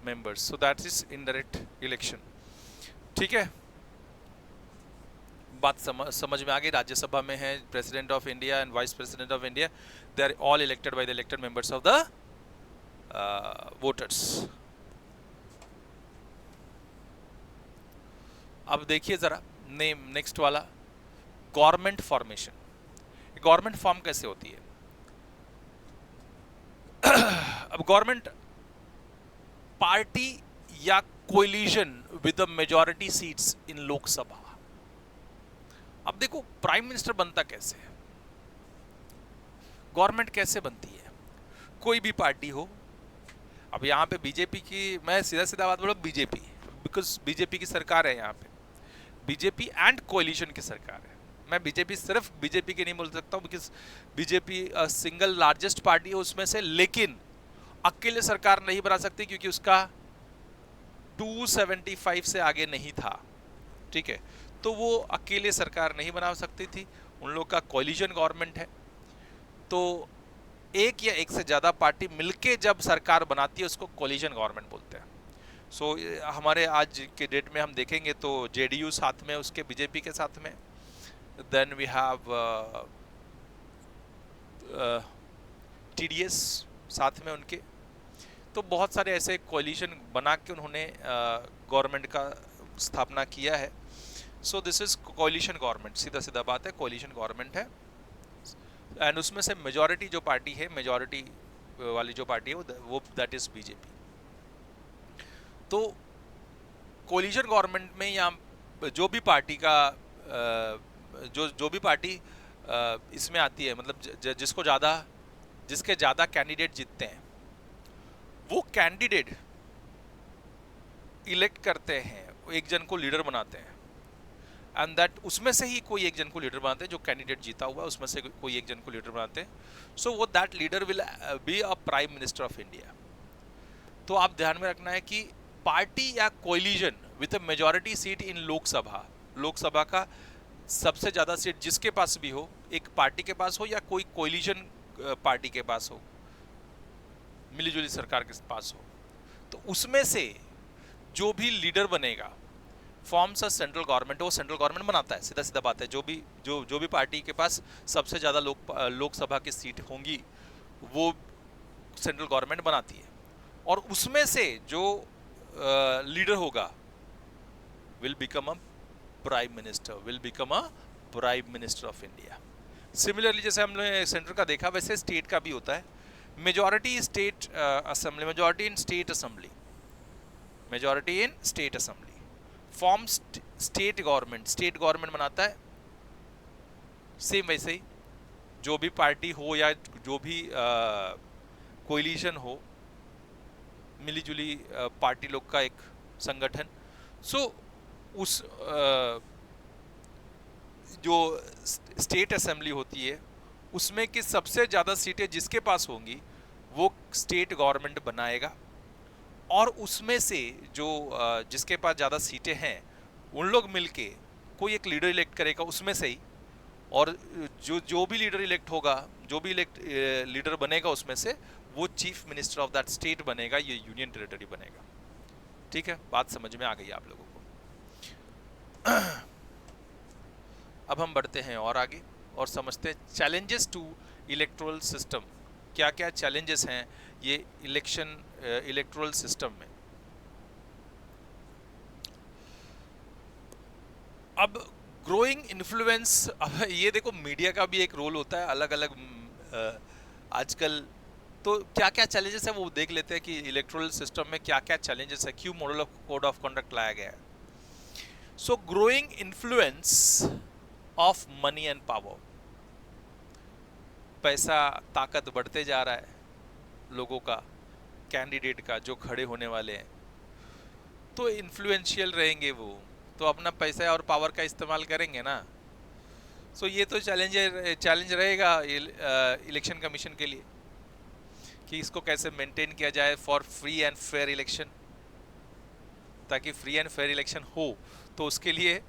S1: members, so that is indirect election. ठीक है, बात समझ में आ गई। राज्यसभा में है president of India and vice president of India, they are all elected by the elected members of the voters. अब देखिए जरा नेक्स्ट वाला, गवर्नमेंट फॉर्मेशन। गवर्नमेंट फॉर्म कैसे होती है? अब गवर्नमेंट पार्टी या coalition with the majority seats in Lok Sabha. अब देखो प्राइम मिनिस्टर बनता कैसे है, गवर्नमेंट कैसे बनती है? कोई भी पार्टी हो, अब यहाँ पे बीजेपी की, मैं सीधा सीधा बात बोलूं, बीजेपी, बिकॉज बीजेपी की सरकार है यहाँ पे, बीजेपी एंड कोलिशन की सरकार है। मैं बीजेपी सिर्फ बीजेपी की नहीं बोल सकता हूँ, because BJP single largest party है उसमें से, लेकिन अकेले सरकार नहीं बना सकती क्योंकि उसका 275 से आगे नहीं था। ठीक है, तो वो अकेले सरकार नहीं बना सकती थी, उन लोग का कोलिशन गवर्नमेंट है। तो एक या एक से ज़्यादा पार्टी मिलके जब सरकार बनाती है उसको कोलिशन गवर्नमेंट बोलते हैं। सो हमारे आज के डेट में हम देखेंगे तो जेडीयू साथ में उसके, बीजेपी के साथ में, देन वी हैव टीडीएस साथ में उनके। तो बहुत सारे ऐसे कोलिशन बना के उन्होंने गवर्नमेंट का स्थापना किया है। So this is coalition government, सीधा सीधा बात है, कोलिशन गवर्नमेंट है। एंड उसमें से मेजॉरिटी जो पार्टी है, मेजॉरिटी वाली जो पार्टी है वो दैट इज बीजेपी। तो कोलिशन गवर्नमेंट में या जो भी पार्टी का जो भी पार्टी इसमें आती है, मतलब जिसके ज़्यादा कैंडिडेट जीतते हैं, वो कैंडिडेट इलेक्ट करते हैं, एक जन को लीडर बनाते हैं, एंड दैट उसमें से ही कोई एक जन को लीडर बनाते हैं, जो कैंडिडेट जीता हुआ है उसमें से कोई एक जन को लीडर बनाते हैं। सो वो that leader will be a prime minister of India. तो आप ध्यान में रखना है कि पार्टी या coalition with a majority seat in Lok Sabha, Lok Sabha का सबसे ज़्यादा सीट जिसके पास भी हो, एक पार्टी के पास हो या कोई कोलिशन पार्टी के पास हो, मिलीजुली सरकार के पास हो, तो उसमें से जो भी लीडर बनेगा फॉर्म्स अ सेंट्रल गवर्नमेंट, वो सेंट्रल गवर्नमेंट बनाता है। सीधा सीधा बात है, जो भी पार्टी के पास सबसे ज़्यादा लोकसभा की सीट होंगी वो सेंट्रल गवर्नमेंट बनाती है, और उसमें से जो लीडर होगा will become a prime minister of India. Similarly जैसे हमने सेंटर का देखा, वैसे स्टेट का भी होता है। मेजॉरिटी इन state assembly form state government बनाता है। सेम वैसे ही जो भी पार्टी हो या जो भी कोलिशन हो, मिलीजुली पार्टी लोग का एक संगठन, सो उस जो स्टेट असेंबली होती है उसमें की सबसे ज़्यादा सीटें जिसके पास होंगी वो स्टेट गवर्नमेंट बनाएगा, और उसमें से जो जिसके पास ज़्यादा सीटें हैं उन लोग मिलके कोई एक लीडर इलेक्ट करेगा उसमें से ही, और जो भी लीडर इलेक्ट होगा, जो भी लीडर बनेगा उसमें से, वो chief minister of that state बनेगा, ये यूनियन टेरिटरी बनेगा। ठीक है, बात समझ में आ गई आप लोगों को। अब हम बढ़ते हैं और आगे और समझते हैं चैलेंजेस टू इलेक्टोरल सिस्टम। क्या क्या चैलेंजेस हैं ये इलेक्टोरल सिस्टम में। अब ग्रोइंग इन्फ्लुएंस, ये देखो मीडिया का भी एक रोल होता है अलग अलग आजकल। तो क्या क्या चैलेंजेस है वो देख लेते हैं कि इलेक्टोरल सिस्टम में क्या क्या चैलेंजेस है, क्यों model of code of conduct लाया गया है। सो growing influence of money and power, पैसा ताकत बढ़ते जा रहा है लोगों का, कैंडिडेट का, जो खड़े होने वाले हैं, तो इन्फ्लुएंशियल रहेंगे वो, तो अपना पैसा और पावर का इस्तेमाल करेंगे ना। सो ये तो चैलेंज रहेगा इलेक्शन कमीशन के लिए कि इसको कैसे मेंटेन किया जाए for free and fair election. ताकि फ्री एंड फेयर इलेक्शन हो तो उसके लिए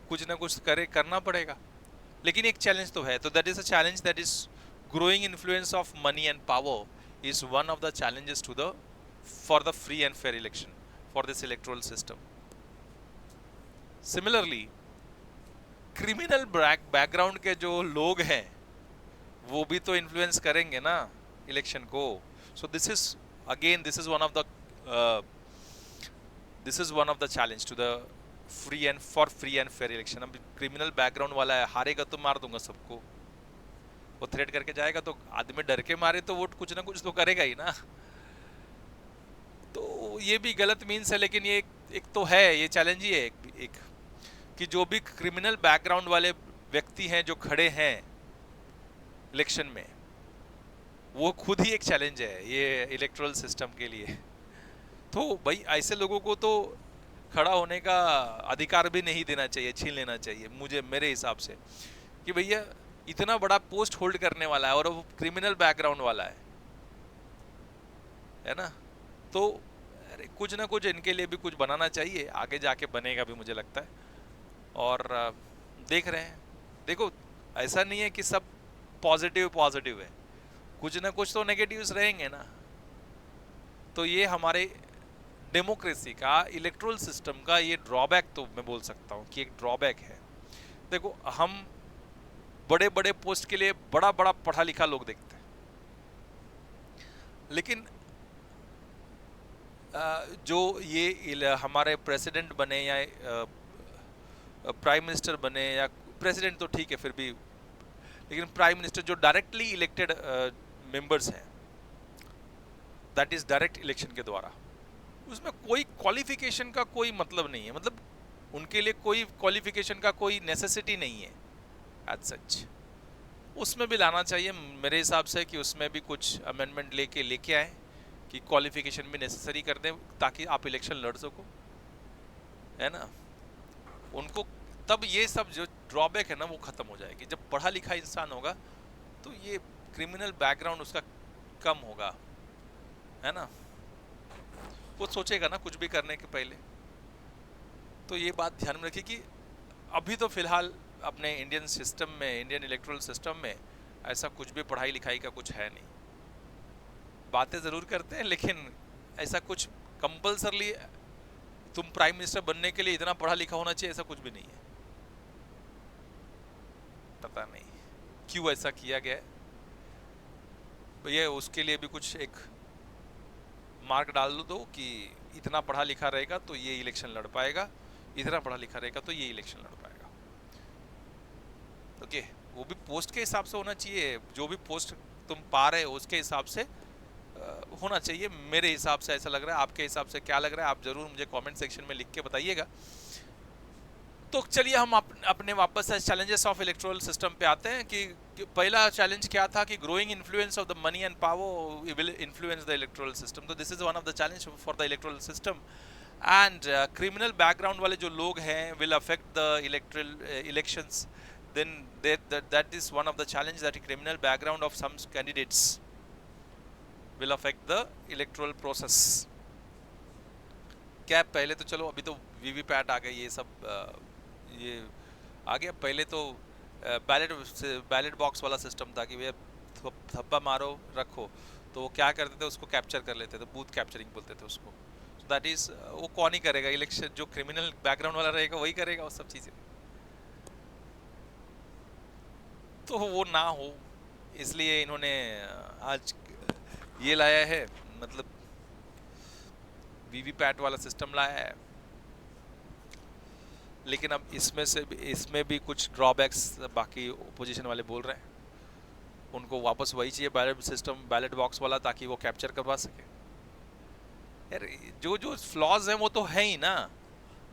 S1: कुछ ना कुछ करना पड़ेगा। लेकिन एक चैलेंज तो है, तो that is a challenge that is growing influence of money and power is one of the challenges to the for the free and fair election for this electoral system. Similarly, criminal background के जो लोग हैं वो भी तो इन्फ्लुएंस करेंगे ना इलेक्शन को. So this is one of the challenge to the free and fair election. अब क्रिमिनल बैकग्राउंड वाला है, हारेगा तो मार दूंगा सबको. वो थ्रेट करके जाएगा तो आदमी डर के मारे तो वोट कुछ ना कुछ तो करेगा ही ना. तो ये भी गलत मीन्स है, लेकिन ये एक तो है, ये चैलेंज ही है एक कि जो भी क्रिमिनल बैकग्राउंड वाले व्यक्ति हैं जो खड़े हैं इलेक्शन में, वो खुद ही एक चैलेंज है ये इलेक्टोरल सिस्टम के लिए. तो भाई ऐसे लोगों को तो खड़ा होने का अधिकार भी नहीं देना चाहिए, छीन लेना चाहिए मुझे, मेरे हिसाब से, कि भैया इतना बड़ा पोस्ट होल्ड करने वाला है और वो क्रिमिनल बैकग्राउंड वाला है ना. तो अरे कुछ ना कुछ इनके लिए भी कुछ बनाना चाहिए, आगे जाके बनेगा भी मुझे लगता है. और देख रहे हैं, देखो ऐसा नहीं है कि सब पॉजिटिव है, कुछ ना कुछ तो नेगेटिव्स रहेंगे ना. तो ये हमारे डेमोक्रेसी का, इलेक्टोरल सिस्टम का ये ड्रॉबैक तो मैं बोल सकता हूँ कि एक ड्रॉबैक है. देखो हम बड़े बड़े पोस्ट के लिए बड़ा बड़ा पढ़ा लिखा लोग देखते हैं, लेकिन जो ये हमारे प्रेसिडेंट बने या प्राइम मिनिस्टर बने, या प्रेसिडेंट तो ठीक है फिर भी, लेकिन प्राइम मिनिस्टर जो डायरेक्टली इलेक्टेड मेंबर्स हैं, दैट इज डायरेक्ट इलेक्शन के द्वारा, उसमें कोई क्वालिफिकेशन का कोई मतलब नहीं है. मतलब उनके लिए कोई क्वालिफिकेशन का कोई नेसेसिटी नहीं है एज सच. उसमें भी लाना चाहिए मेरे हिसाब से कि उसमें भी कुछ अमेंडमेंट लेके आए कि क्वालिफिकेशन भी नेसेसरी कर दें ताकि आप इलेक्शन लड़ सको, है ना. उनको तब ये सब जो ड्रॉबैक है ना वो खत्म हो जाएगी. जब पढ़ा लिखा इंसान होगा तो ये क्रिमिनल बैकग्राउंड उसका कम होगा, है ना. वो सोचेगा ना कुछ भी करने के पहले. तो ये बात ध्यान में रखिए कि अभी तो फिलहाल अपने इंडियन सिस्टम में, इंडियन इलेक्टोरल सिस्टम में ऐसा कुछ भी पढ़ाई लिखाई का कुछ है नहीं. बातें ज़रूर करते हैं, लेकिन ऐसा कुछ कंपल्सरली तुम प्राइम मिनिस्टर बनने के लिए इतना पढ़ा लिखा होना चाहिए ऐसा कुछ भी नहीं है. पता नहीं क्यों ऐसा किया गया है. ये उसके लिए भी कुछ एक मार्क डाल दो कि इतना पढ़ा लिखा रहेगा तो ये इलेक्शन लड़ पाएगा, इतना पढ़ा लिखा रहेगा तो ये इलेक्शन लड़ पाएगा. ओके, वो भी पोस्ट के हिसाब से होना चाहिए, जो भी पोस्ट तुम पा रहे हो उसके हिसाब से होना चाहिए. मेरे हिसाब से ऐसा लग रहा है. आपके हिसाब से क्या लग रहा है आप जरूर मुझे कमेंट सेक्शन में लिख के बताइएगा. तो चलिए हम अपने वापस से चैलेंजेस ऑफ इलेक्टोरल सिस्टम पे आते हैं कि पहला चैलेंज क्या था कि growing influence of the money and power will influence the electoral system. तो this is one of the challenge for the electoral system. And criminal background वाले जो लोग हैं will affect the electoral elections. Then that is one of the challenge that criminal background of some candidates will affect the electoral process. क्या पहले तो चलो अभी तो वीवीपैट आ गई, ये सब ये आ गया. पहले तो बैलेट बॉक्स वाला सिस्टम था कि भैया थप्पा मारो रखो, तो वो क्या करते थे उसको कैप्चर कर लेते थे, बूथ कैप्चरिंग बोलते थे उसको. सो दैट इज वो कौन ही करेगा इलेक्शन, जो क्रिमिनल बैकग्राउंड वाला रहेगा वही करेगा वो सब चीज़ें. तो वो ना हो इसलिए इन्होंने आज ये लाया है, मतलब वीवीपैट वाला सिस्टम लाया है. लेकिन अब इसमें भी कुछ ड्रॉबैक्स बाकी ओपोजिशन वाले बोल रहे हैं. उनको वापस वही चाहिए बैलेट सिस्टम, बैलेट बॉक्स वाला, ताकि वो कैप्चर करवा सके. यार जो फ्लॉज हैं वो तो है ही ना,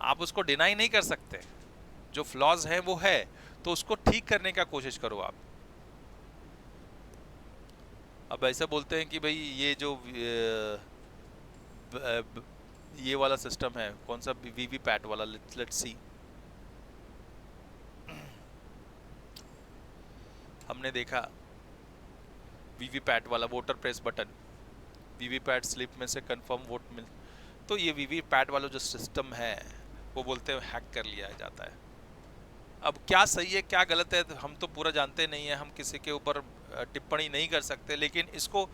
S1: आप उसको डिनाई नहीं कर सकते. जो फ्लॉज हैं वो है, तो उसको ठीक करने का कोशिश करो आप. अब ऐसा बोलते हैं कि भाई ये जो ये वाला सिस्टम है, कौन सा वीवीपैट वाला, लेट्स सी. हमने देखा वीवीपैट वाला voter press button, VVPAT slip में से कंफर्म वोट मिल. तो ये वीवीपैट वाला जो सिस्टम है वो बोलते हैं हैक कर लिया जाता है. अब क्या सही है क्या गलत है हम तो पूरा जानते नहीं है. हम किसी के ऊपर टिप्पणी नहीं कर सकते, लेकिन इसको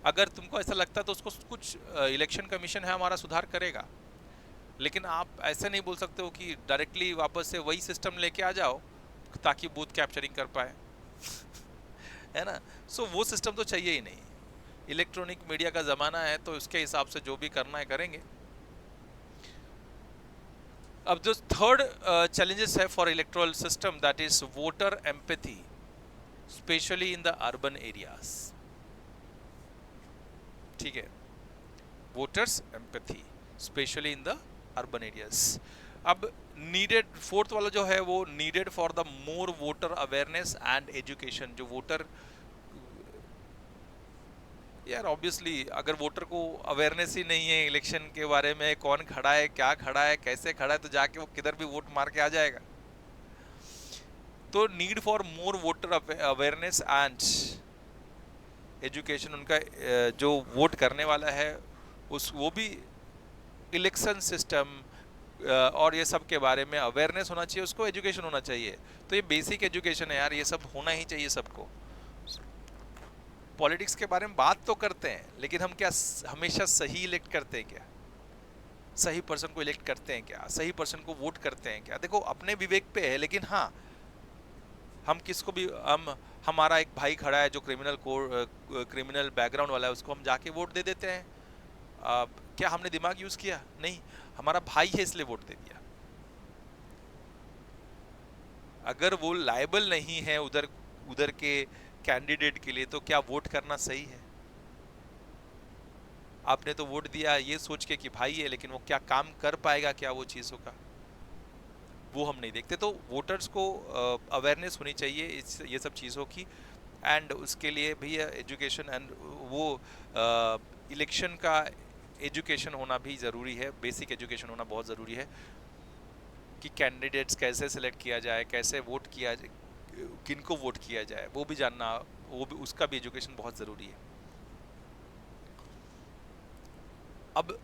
S1: अगर तुमको ऐसा लगता है तो उसको कुछ इलेक्शन कमीशन है हमारा सुधार करेगा, लेकिन आप ऐसे नहीं बोल सकते हो कि डायरेक्टली वापस से वही सिस्टम लेके आ जाओ ताकि बूथ कैप्चरिंग कर पाए है ना। सो वो सिस्टम तो चाहिए ही नहीं। इलेक्ट्रॉनिक मीडिया का ज़माना है तो उसके हिसाब से जो भी करना है करेंगे। अब जो थर्ड चैलेंजेस है for electoral system, that is voter empathy, specially in the urban areas. ठीक है, voters empathy specially in the urban areas. अब नीडेड, फोर्थ वाला जो है वो needed for the more voter awareness and education. जो वोटर, यार ऑब्वियसली अगर वोटर को अवेयरनेस ही नहीं है इलेक्शन के बारे में, कौन खड़ा है, क्या खड़ा है, कैसे खड़ा है, तो जाके वो किधर भी वोट मार के आ जाएगा। तो need for more voter awareness and education. उनका जो वोट करने वाला है उस वो भी इलेक्शन सिस्टम और ये सब के बारे में अवेयरनेस होना चाहिए, उसको एजुकेशन होना चाहिए। तो ये बेसिक एजुकेशन है यार, ये सब होना ही चाहिए सबको। पॉलिटिक्स के बारे में बात तो करते हैं, लेकिन हम क्या हमेशा सही इलेक्ट करते हैं क्या? सही पर्सन को इलेक्ट करते हैं क्या? सही पर्सन को वोट करते हैं क्या? देखो अपने विवेक पे है, लेकिन हाँ हम किसको भी, हमारा एक भाई खड़ा है जो क्रिमिनल बैकग्राउंड वाला है, उसको हम जाके वोट दे देते हैं। क्या हमने दिमाग यूज किया? नहीं, हमारा भाई है इसलिए वोट दे दिया। अगर वो लायबल नहीं है उधर के कैंडिडेट के लिए तो क्या वोट करना सही है? आपने तो वोट दिया ये सोच के कि भाई है, लेकिन वो क्या काम कर पाएगा क्या वो चीज़ों का, वो हम नहीं देखते। तो वोटर्स को अवेयरनेस होनी चाहिए ये सब चीज़ों की, एंड उसके लिए भी एजुकेशन एंड वो इलेक्शन का एजुकेशन होना भी ज़रूरी है। बेसिक एजुकेशन होना बहुत ज़रूरी है कि कैंडिडेट्स कैसे सिलेक्ट किया जाए, कैसे वोट किया जाए, किनको वोट किया जाए, वो भी जानना, वो भी, उसका भी एजुकेशन बहुत ज़रूरी है। अब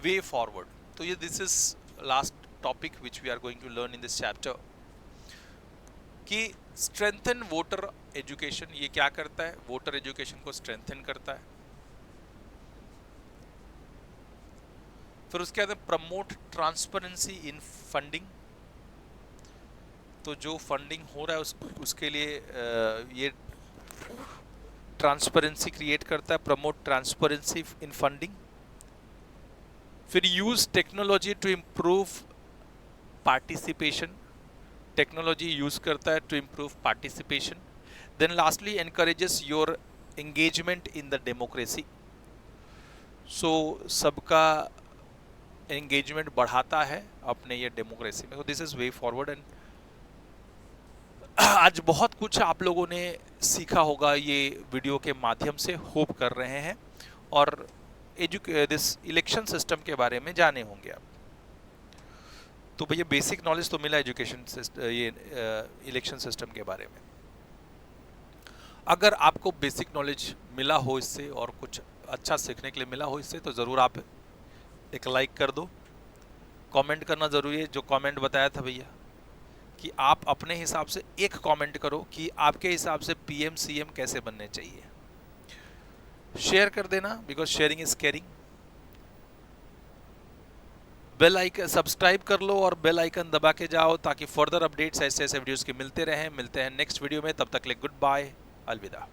S1: वे फॉरवर्ड, तो ये this is last topic which we are going to learn in this chapter, कि स्ट्रेंथन वोटर एजुकेशन। ये क्या करता है? वोटर एजुकेशन को स्ट्रेंथन करता है। फिर उसके बाद प्रमोट ट्रांसपेरेंसी इन फंडिंग। तो जो फंडिंग हो रहा है उसके लिए ये ट्रांसपेरेंसी क्रिएट करता है, प्रमोट ट्रांसपेरेंसी इन फंडिंग। फिर use technology to improve participation, technology use करता है to improve participation. Then lastly encourages your engagement in the democracy. So सबका एंगेजमेंट बढ़ाता है अपने ये डेमोक्रेसी में। This is way forward. And आज बहुत कुछ आप लोगों ने सीखा होगा ये वीडियो के माध्यम से, होप कर रहे हैं, और दिस इलेक्शन सिस्टम के बारे में जाने होंगे आप। तो भैया बेसिक नॉलेज तो मिला एजुकेशन ये इलेक्शन सिस्टम के बारे में। अगर आपको बेसिक नॉलेज मिला हो इससे और कुछ अच्छा सीखने के लिए मिला हो इससे, तो ज़रूर आप एक लाइक कर दो। कमेंट करना ज़रूरी है, जो कमेंट बताया था भैया कि आप अपने हिसाब से एक कमेंट करो कि आपके हिसाब से पीएम सीएम कैसे बनने चाहिए। शेयर कर देना, because sharing is caring. Bell icon subscribe कर लो और बेल आइकन दबा के जाओ ताकि फर्दर अपडेट्स ऐसे वीडियोस के मिलते रहें। मिलते हैं नेक्स्ट वीडियो में, तब तक के लिए गुड बाय, अलविदा।